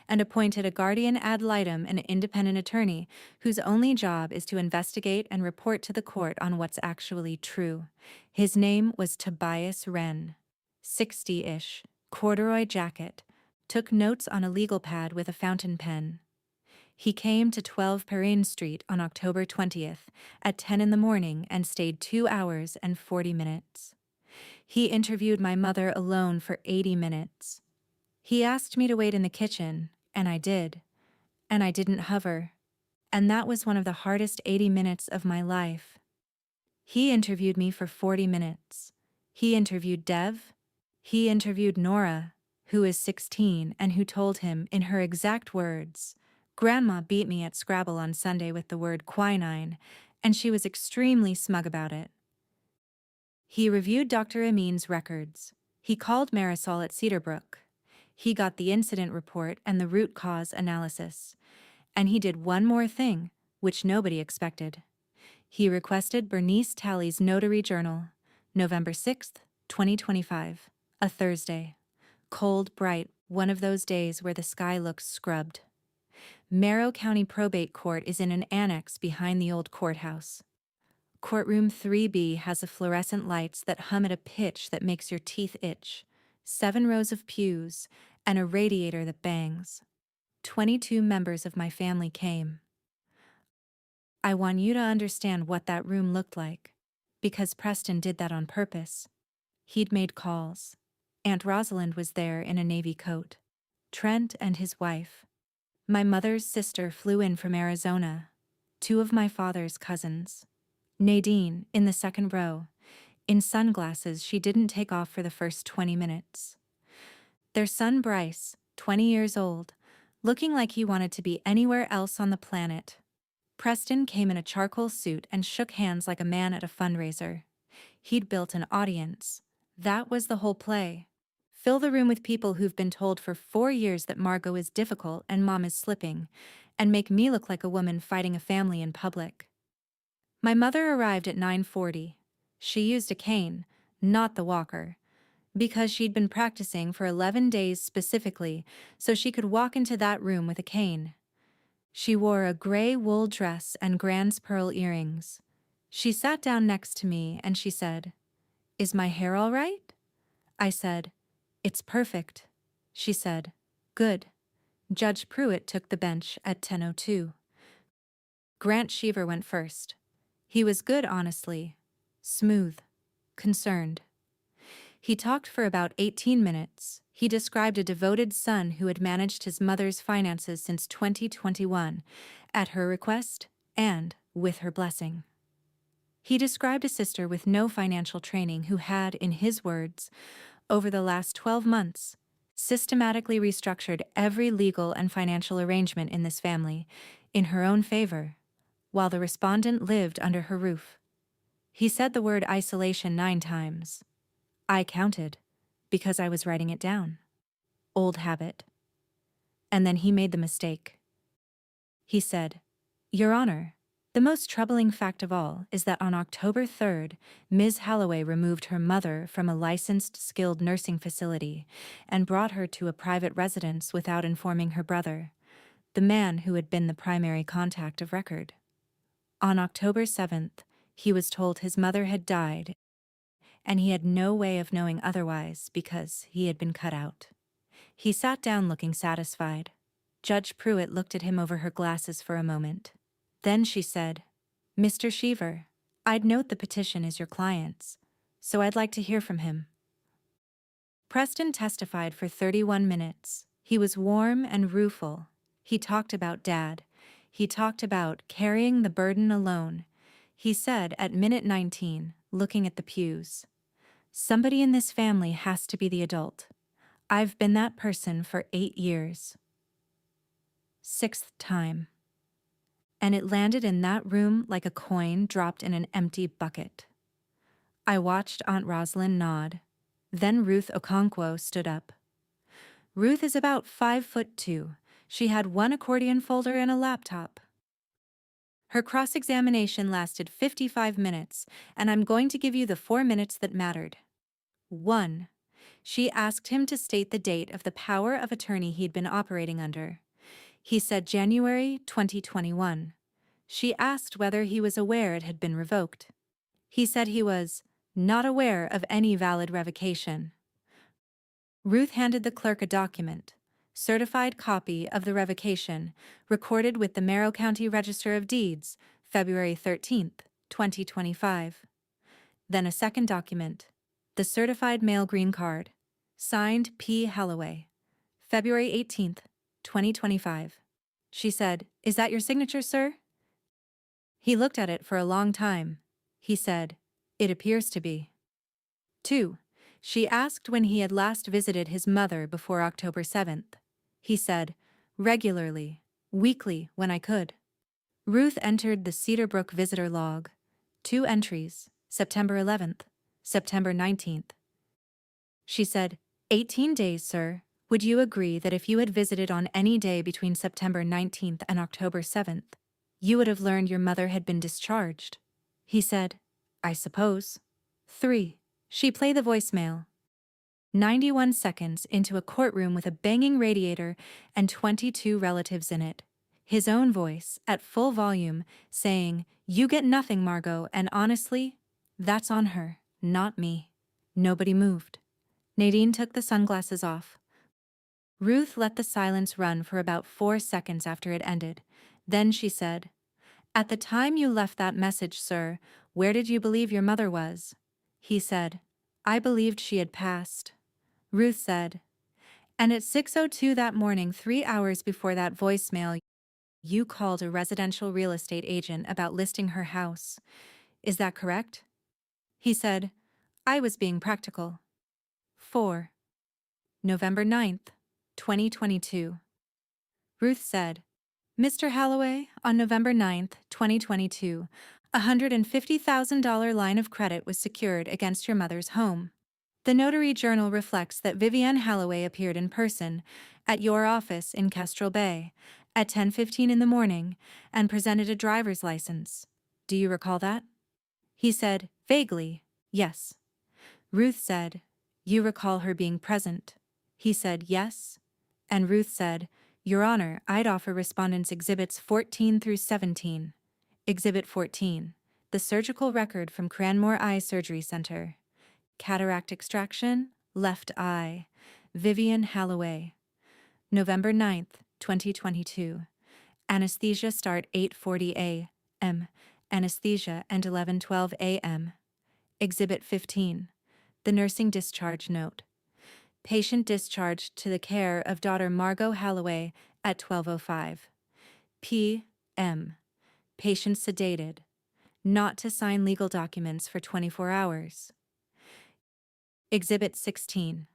and appointed a guardian ad litem, an independent attorney whose only job is to investigate and report to the court on what's actually true. His name was Tobias Wren. 60-ish, corduroy jacket, took notes on a legal pad with a fountain pen. He came to 12 Perrine Street on October 20th at 10 in the morning and stayed 2 hours and 40 minutes. He interviewed my mother alone for 80 minutes. He asked me to wait in the kitchen, and I did. And I didn't hover. And that was one of the hardest 80 minutes of my life. He interviewed me for 40 minutes. He interviewed Dev. He interviewed Nora, who is 16 and who told him, in her exact words, "Grandma beat me at Scrabble on Sunday with the word quinine, and she was extremely smug about it." He reviewed Dr. Amin's records. He called Marisol at Cedarbrook. He got the incident report and the root cause analysis. And he did one more thing, which nobody expected. He requested Bernice Talley's notary journal, November 6th, 2025, a Thursday. Cold, bright, one of those days where the sky looks scrubbed. Merrow County Probate Court is in an annex behind the old courthouse. Courtroom 3B has fluorescent lights that hum at a pitch that makes your teeth itch, 7 rows of pews, and a radiator that bangs. 22 members of my family came. I want you to understand what that room looked like, because Preston did that on purpose. He'd made calls. Aunt Rosalind was there in a navy coat. Trent and his wife. My mother's sister flew in from Arizona. 2 of my father's cousins. Nadine, in the second row. In sunglasses she didn't take off for the first 20 minutes. Their son Bryce, 20 years old, looking like he wanted to be anywhere else on the planet. Preston came in a charcoal suit and shook hands like a man at a fundraiser. He'd built an audience. That was the whole play. Fill the room with people who've been told for 4 years that Margot is difficult and Mom is slipping, and make me look like a woman fighting a family in public. My mother arrived at 9:40. She used a cane, not the walker, because she'd been practicing for 11 days specifically so she could walk into that room with a cane. She wore a gray wool dress and Grand's pearl earrings. She sat down next to me and she said, "Is my hair all right?" I said, "It's perfect." She said, "Good." Judge Pruitt took the bench at 10:02. Grant Cheever went first. He was good, honestly. Smooth. Concerned. He talked for about 18 minutes. He described a devoted son who had managed his mother's finances since 2021, at her request and with her blessing. He described a sister with no financial training who had, in his words, over the last 12 months, systematically restructured every legal and financial arrangement in this family in her own favor, while the respondent lived under her roof. He said the word isolation 9 times. I counted, because I was writing it down. Old habit. And then he made the mistake. He said, "Your Honor, the most troubling fact of all is that on October 3rd, Ms. Halloway removed her mother from a licensed skilled nursing facility and brought her to a private residence without informing her brother, the man who had been the primary contact of record. On October 7th, he was told his mother had died, and he had no way of knowing otherwise because he had been cut out." He sat down looking satisfied. Judge Pruitt looked at him over her glasses for a moment. Then she said, "Mr. Cheever, I'd note the petition is your client's, so I'd like to hear from him." Preston testified for 31 minutes. He was warm and rueful. He talked about Dad. He talked about carrying the burden alone. He said at minute 19, looking at the pews, "Somebody in this family has to be the adult. I've been that person for 8 years. 6th time. And it landed in that room like a coin dropped in an empty bucket." I watched Aunt Rosalind nod. Then Ruth Okonkwo stood up. Ruth is about 5'2". She had one accordion folder and a laptop. Her cross-examination lasted 55 minutes, and I'm going to give you the 4 minutes that mattered. 1. She asked him to state the date of the power of attorney he'd been operating under. He said January 2021. She asked whether he was aware it had been revoked. He said he was not aware of any valid revocation. Ruth handed the clerk a document, certified copy of the revocation, recorded with the Merrow County Register of Deeds, February 13th, 2025. Then a second document, the certified mail green card, signed P. Halloway, February 18th, 2025. She said, "Is that your signature, sir?" He looked at it for a long time. He said, "It appears to be." 2. She asked when he had last visited his mother before October 7th. He said, "Regularly, weekly when I could." Ruth entered the Cedar Brook visitor log. 2 entries, September 11th, September 19th. She said, 18 days, sir. Would you agree that if you had visited on any day between September 19th and October 7th, you would have learned your mother had been discharged? He said, I suppose. 3. She played the voicemail. 91 seconds into a courtroom with a banging radiator and 22 relatives in it. His own voice, at full volume, saying, You get nothing, Margot, and honestly, that's on her, not me. Nobody moved. Nadine took the sunglasses off. Ruth let the silence run for about 4 seconds after it ended. Then she said, At the time you left that message, sir, where did you believe your mother was? He said, I believed she had passed. Ruth said, And at 6:02 that morning, 3 hours before that voicemail, you called a residential real estate agent about listing her house. Is that correct? He said, I was being practical. 4. November 9th, 2022. Ruth said, Mr. Holloway, on November 9th, 2022, a $150,000 line of credit was secured against your mother's home. The notary journal reflects that Vivienne Holloway appeared in person at your office in Kestrel Bay at 10:15 in the morning and presented a driver's license. Do you recall that? He said, vaguely, yes. Ruth said, You recall her being present? He said, yes. And Ruth said, Your Honor, I'd offer respondents Exhibits 14 through 17. Exhibit 14. The surgical record from Cranmore Eye Surgery Center. Cataract extraction, left eye. Vivienne Holloway. November 9th, 2022. Anesthesia start 8:40 a.m. Anesthesia and 11:12 a.m. Exhibit 15. The nursing discharge note. Patient discharged to the care of daughter Margot Holloway at 12:05 p.m. Patient sedated. Not to sign legal documents for 24 hours. Exhibit 16.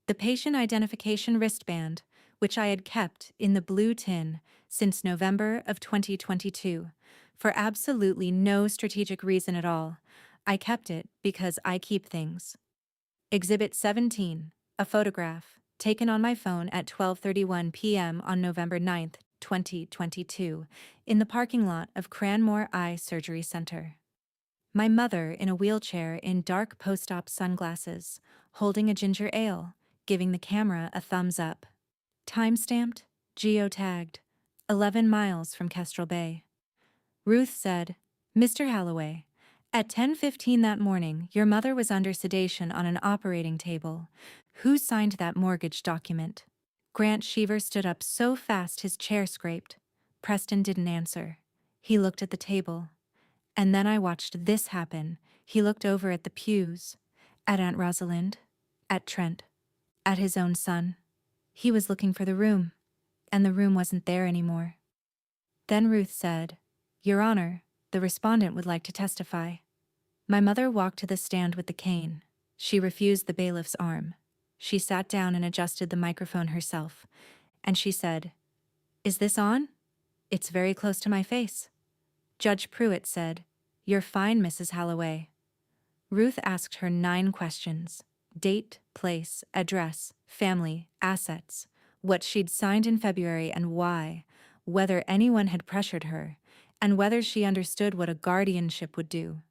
The patient identification wristband, which I had kept in the blue tin since November of 2022, for absolutely no strategic reason at all. I kept it because I keep things. Exhibit 17. A photograph, taken on my phone at 12:31 p.m. on November 9th, 2022, in the parking lot of Cranmore Eye Surgery Center. My mother in a wheelchair in dark post-op sunglasses, holding a ginger ale, giving the camera a thumbs up. Time-stamped, geotagged, 11 miles from Kestrel Bay. Ruth said, Mr. Holloway, at 10:15 that morning, your mother was under sedation on an operating table. Who signed that mortgage document? Grant Cheever stood up so fast his chair scraped. Preston didn't answer. He looked at the table. And then I watched this happen. He looked over at the pews, at Aunt Rosalind, at Trent, at his own son. He was looking for the room, and the room wasn't there anymore. Then Ruth said, Your Honor, the respondent would like to testify. My mother walked to the stand with the cane. She refused the bailiff's arm. She sat down and adjusted the microphone herself, and she said, Is this on? It's very close to my face. Judge Pruitt said, You're fine, Mrs. Holloway. Ruth asked her 9 questions. Date, place, address, family, assets, what she'd signed in February and why, whether anyone had pressured her, and whether she understood what a guardianship would do.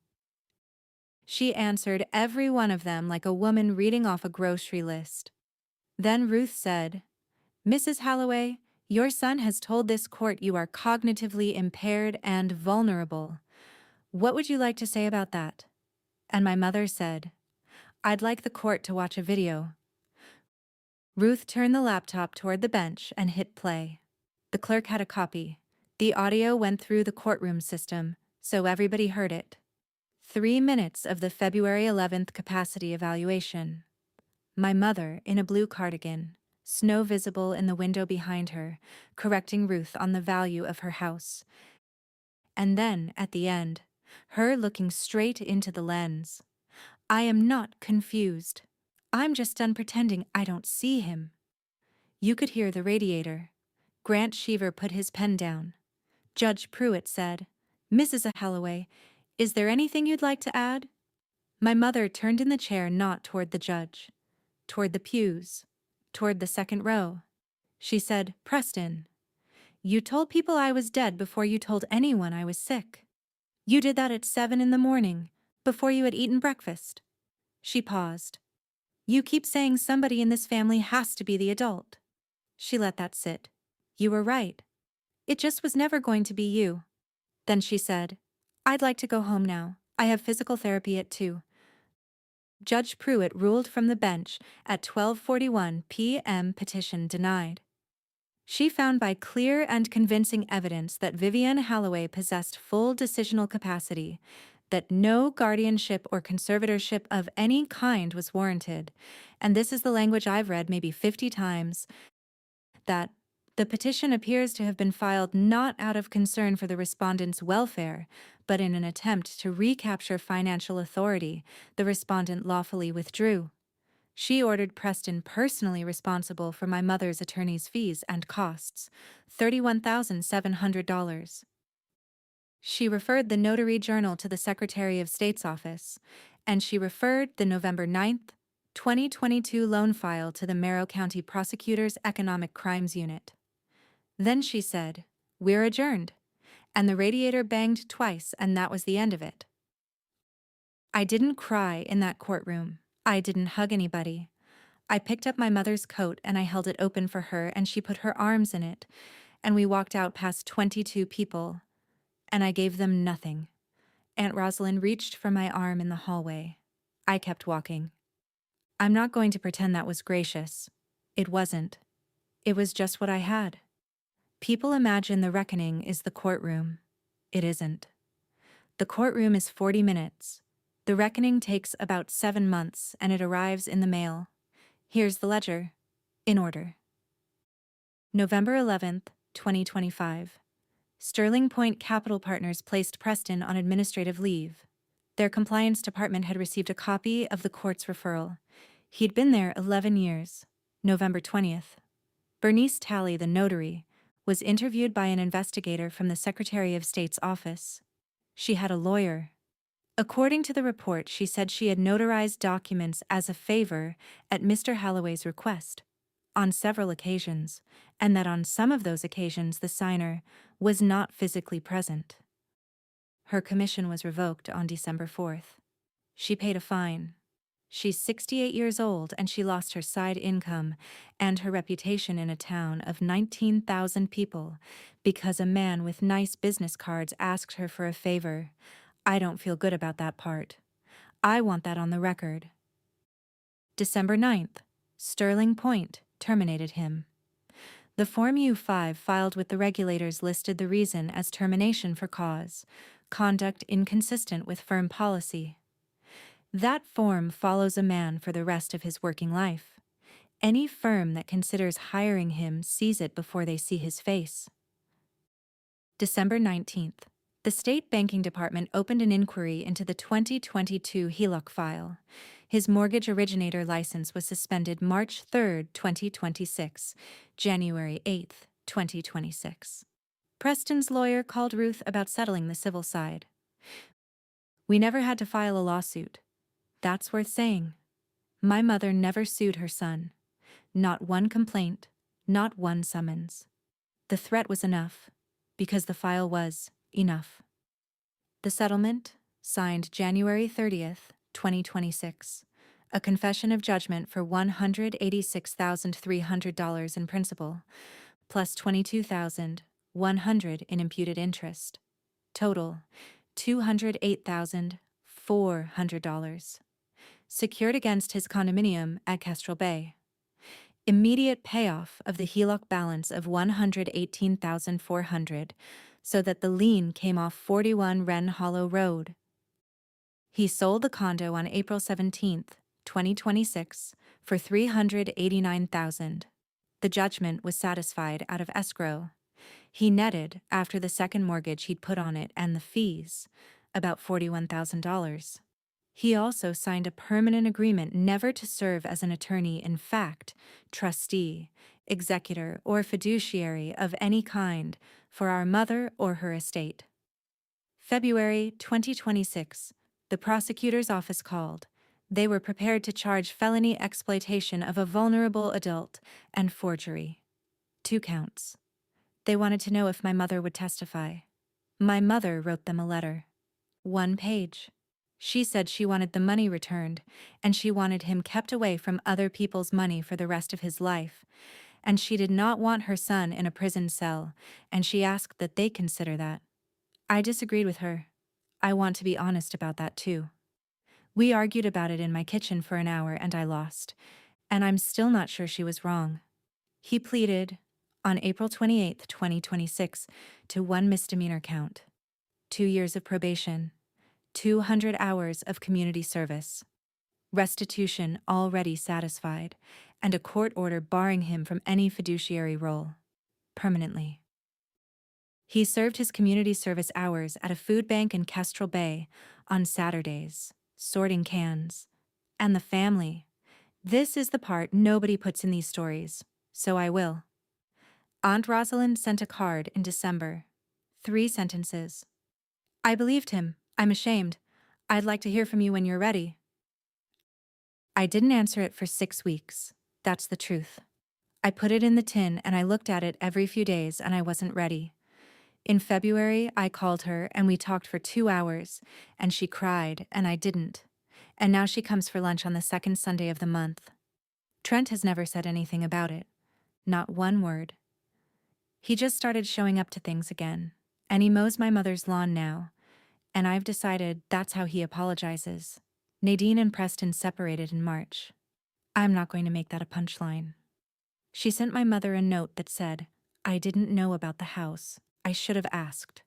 She answered every one of them like a woman reading off a grocery list. Then Ruth said, Mrs. Holloway, your son has told this court you are cognitively impaired and vulnerable. What would you like to say about that? And my mother said, I'd like the court to watch a video. Ruth turned the laptop toward the bench and hit play. The clerk had a copy. The audio went through the courtroom system, so everybody heard it. 3 minutes of the February 11th capacity evaluation. My mother, in a blue cardigan, snow visible in the window behind her, correcting Ruth on the value of her house. And then, at the end, her looking straight into the lens. I am not confused. I'm just done pretending I don't see him. You could hear the radiator. Grant Cheever put his pen down. Judge Pruitt said, Mrs. Holloway, is there anything you'd like to add? My mother turned in the chair not toward the judge, toward the pews. toward the second row. She said, "Preston, you told people I was dead before you told anyone I was sick. You did that at 7 in the morning, before you had eaten breakfast." She paused. "You keep saying somebody in this family has to be the adult." She let that sit. "You were right. It just was never going to be you." Then she said, "I'd like to go home now. I have physical therapy at 2. Judge Pruitt ruled from the bench at 12:41 p.m. Petition denied. She found by clear and convincing evidence that Vivienne Halloway possessed full decisional capacity, that no guardianship or conservatorship of any kind was warranted, and this is the language I've read maybe 50 times, that the petition appears to have been filed not out of concern for the respondent's welfare, but in an attempt to recapture financial authority the respondent lawfully withdrew. She ordered Preston personally responsible for my mother's attorney's fees and costs, $31,700. She referred the notary journal to the Secretary of State's office, and she referred the November 9th, 2022 loan file to the Merrill County Prosecutor's Economic Crimes Unit. Then she said, "We're adjourned," and the radiator banged twice, and that was the end of it. I didn't cry in that courtroom. I didn't hug anybody. I picked up my mother's coat and I held it open for her, and she put her arms in it, and we walked out past 22 people, and I gave them nothing. Aunt Rosalind reached for my arm in the hallway. I kept walking. I'm not going to pretend that was gracious. It wasn't. It was just what I had. People imagine the reckoning is the courtroom. It isn't. The courtroom is 40 minutes. The reckoning takes about 7 months, and it arrives in the mail. Here's the ledger. In order. November 11th, 2025. Sterling Point Capital Partners placed Preston on administrative leave. Their compliance department had received a copy of the court's referral. He'd been there 11 years. November 20th. Bernice Talley, the notary, was interviewed by an investigator from the Secretary of State's office. She had a lawyer. According to the report, she said she had notarized documents as a favor at Mr. Halloway's request on several occasions, and that on some of those occasions the signer was not physically present. Her commission was revoked on December 4th. She paid a fine. She's 68 years old, and she lost her side income and her reputation in a town of 19,000 people because a man with nice business cards asked her for a favor. I don't feel good about that part. I want that on the record. December 9th. Sterling Point terminated him. The Form U-5 filed with the regulators listed the reason as termination for cause, conduct inconsistent with firm policy. That form follows a man for the rest of his working life. Any firm that considers hiring him sees it before they see his face. December 19th. The State Banking Department opened an inquiry into the 2022 HELOC file. His mortgage originator license was suspended March 3, 2026, January 8, 2026. Preston's lawyer called Ruth about settling the civil side. "We never had to file a lawsuit. That's worth saying. My mother never sued her son. Not one complaint, not one summons. The threat was enough, because the file was enough." The settlement, signed January 30th, 2026, a confession of judgment for $186,300 in principal, plus $22,100 in imputed interest. Total, $208,400. Secured against his condominium at Kestrel Bay. Immediate payoff of the HELOC balance of $118,400, so that the lien came off 41 Wren Hollow Road. He sold the condo on April 17th, 2026, for $389,000. The judgment was satisfied out of escrow. He netted, after the second mortgage he'd put on it and the fees, about $41,000. He also signed a permanent agreement never to serve as an attorney in fact, trustee, executor, or fiduciary of any kind for our mother or her estate. February 2026, the prosecutor's office called. They were prepared to charge felony exploitation of a vulnerable adult and forgery. 2 counts. They wanted to know if my mother would testify. My mother wrote them a letter. 1 page. She said she wanted the money returned, and she wanted him kept away from other people's money for the rest of his life, and she did not want her son in a prison cell, and she asked that they consider that. I disagreed with her. I want to be honest about that too. We argued about it in my kitchen for an hour and I lost, and I'm still not sure she was wrong. He pleaded, on April 28, 2026, to 1 misdemeanor count, 2 years of probation, 200 hours of community service, restitution already satisfied, and a court order barring him from any fiduciary role, permanently. He served his community service hours at a food bank in Kestrel Bay on Saturdays, sorting cans. And the family. This is the part nobody puts in these stories, so I will. Aunt Rosalind sent a card in December. 3 sentences. I believed him. I'm ashamed. I'd like to hear from you when you're ready. I didn't answer it for 6 weeks. That's the truth. I put it in the tin and I looked at it every few days and I wasn't ready. In February, I called her and we talked for 2 hours, and she cried and I didn't. And now she comes for lunch on the 2nd Sunday of the month. Trent has never said anything about it. Not one word. He just started showing up to things again, and he mows my mother's lawn now, and I've decided that's how he apologizes. Nadine and Preston separated in March. I'm not going to make that a punchline. She sent my mother a note that said, I didn't know about the house. I should have asked.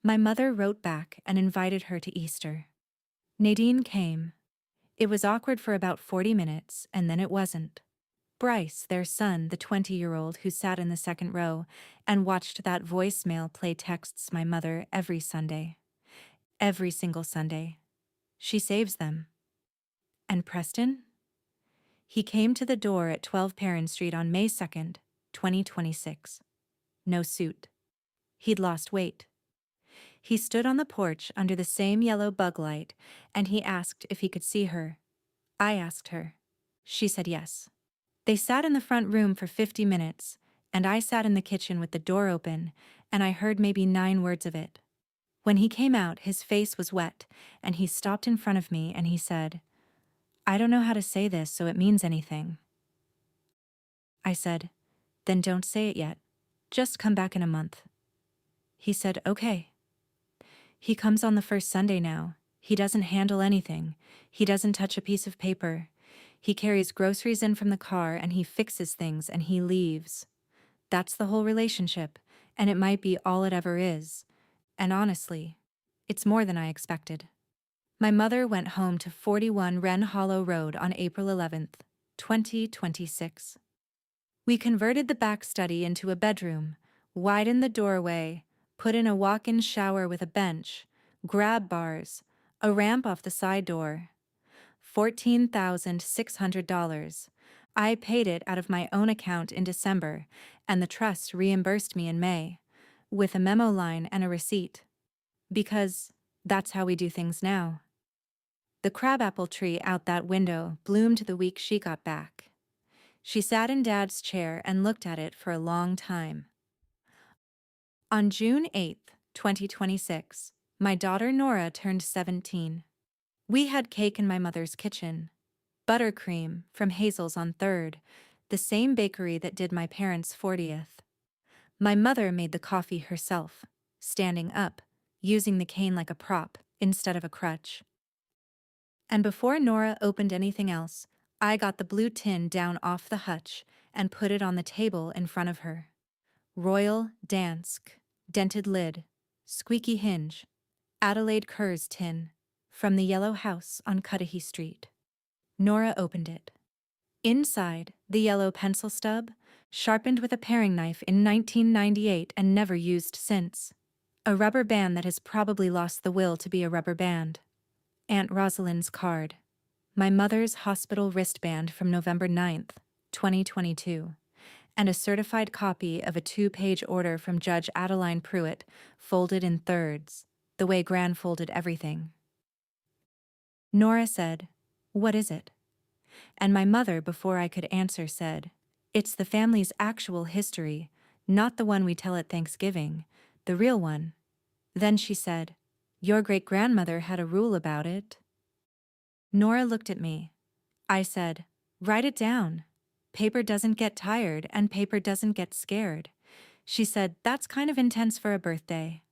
My mother wrote back and invited her to Easter. Nadine came. It was awkward for about 40 minutes, and then it wasn't. Bryce, their son, the 20-year-old who sat in the 2nd row and watched that voicemail play texts my mother every Sunday. Every single Sunday. She saves them. And Preston? He came to the door at 12 Perrin Street on May 2nd, 2026. No suit. He'd lost weight. He stood on the porch under the same yellow bug light, and he asked if he could see her. I asked her. She said yes. They sat in the front room for 50 minutes, and I sat in the kitchen with the door open, and I heard maybe 9 words of it. When he came out, his face was wet, and he stopped in front of me and he said, I don't know how to say this so it means anything. I said, then don't say it yet. Just come back in a month. He said, okay. He comes on the first Sunday now. He doesn't handle anything. He doesn't touch a piece of paper. He carries groceries in from the car and he fixes things and he leaves. That's the whole relationship, and it might be all it ever is. And honestly, it's more than I expected. My mother went home to 41 Wren Hollow Road on April 11th, 2026. We converted the back study into a bedroom, widened the doorway, put in a walk-in shower with a bench, grab bars, a ramp off the side door. $14,600. I paid it out of my own account in December, and the trust reimbursed me in May, with a memo line and a receipt. Because that's how we do things now. The crabapple tree out that window bloomed the week she got back. She sat in Dad's chair and looked at it for a long time. On June 8th, 2026, my daughter Nora turned 17. We had cake in my mother's kitchen. Buttercream from Hazel's on 3rd, the same bakery that did my parents' 40th. My mother made the coffee herself, standing up, using the cane like a prop instead of a crutch. And before Nora opened anything else, I got the blue tin down off the hutch and put it on the table in front of her. Royal Dansk, dented lid, squeaky hinge, Adelaide Kerr's tin, from the yellow house on Cudahy Street. Nora opened it. Inside, the yellow pencil stub, sharpened with a paring knife in 1998 and never used since. A rubber band that has probably lost the will to be a rubber band. Aunt Rosalind's card. My mother's hospital wristband from November 9th, 2022. And a certified copy of a 2-page order from Judge Adeline Pruitt, folded in thirds, the way Gran folded everything. Nora said, What is it? And my mother, before I could answer, said, It's the family's actual history, not the one we tell at Thanksgiving, the real one. Then she said, Your great-grandmother had a rule about it. Nora looked at me. I said, Write it down. Paper doesn't get tired and paper doesn't get scared. She said, That's kind of intense for a birthday.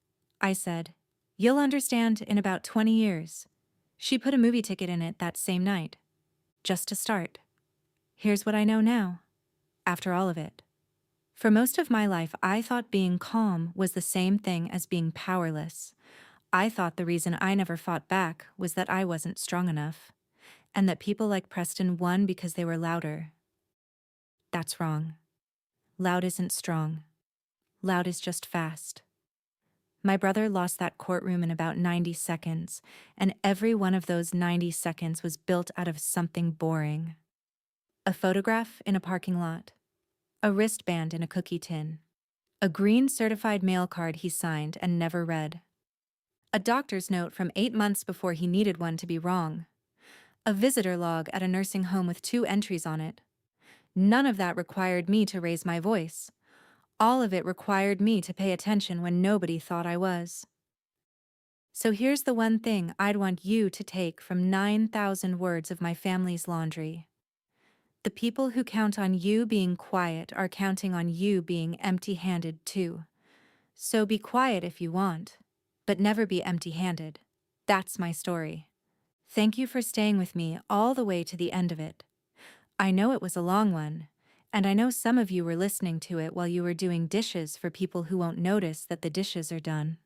I said, You'll understand in about 20 years. She put a movie ticket in it that same night. Just to start. Here's what I know now. After all of it. For most of my life, I thought being calm was the same thing as being powerless. I thought the reason I never fought back was that I wasn't strong enough, and that people like Preston won because they were louder. That's wrong. Loud isn't strong. Loud is just fast. My brother lost that courtroom in about 90 seconds, and every one of those 90 seconds was built out of something boring. A photograph in a parking lot. A wristband in a cookie tin. A green certified mail card he signed and never read. A doctor's note from 8 months before he needed one to be wrong. A visitor log at a nursing home with 2 entries on it. None of that required me to raise my voice. All of it required me to pay attention when nobody thought I was. So here's the one thing I'd want you to take from 9,000 words of my family's laundry. The people who count on you being quiet are counting on you being empty-handed too. So be quiet if you want, but never be empty-handed. That's my story. Thank you for staying with me all the way to the end of it. I know it was a long one, and I know some of you were listening to it while you were doing dishes for people who won't notice that the dishes are done.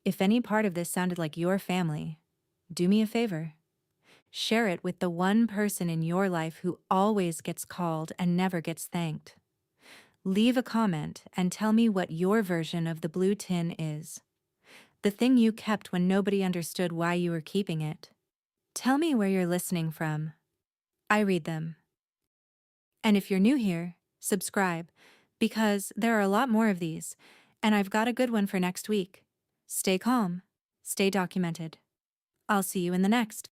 If any part of this sounded like your family, do me a favor. Share it with the one person in your life who always gets called and never gets thanked. Leave a comment and tell me what your version of the blue tin is. The thing you kept when nobody understood why you were keeping it. Tell me where you're listening from. I read them. And if you're new here, subscribe, because there are a lot more of these, and I've got a good one for next week. Stay calm, stay documented. I'll see you in the next.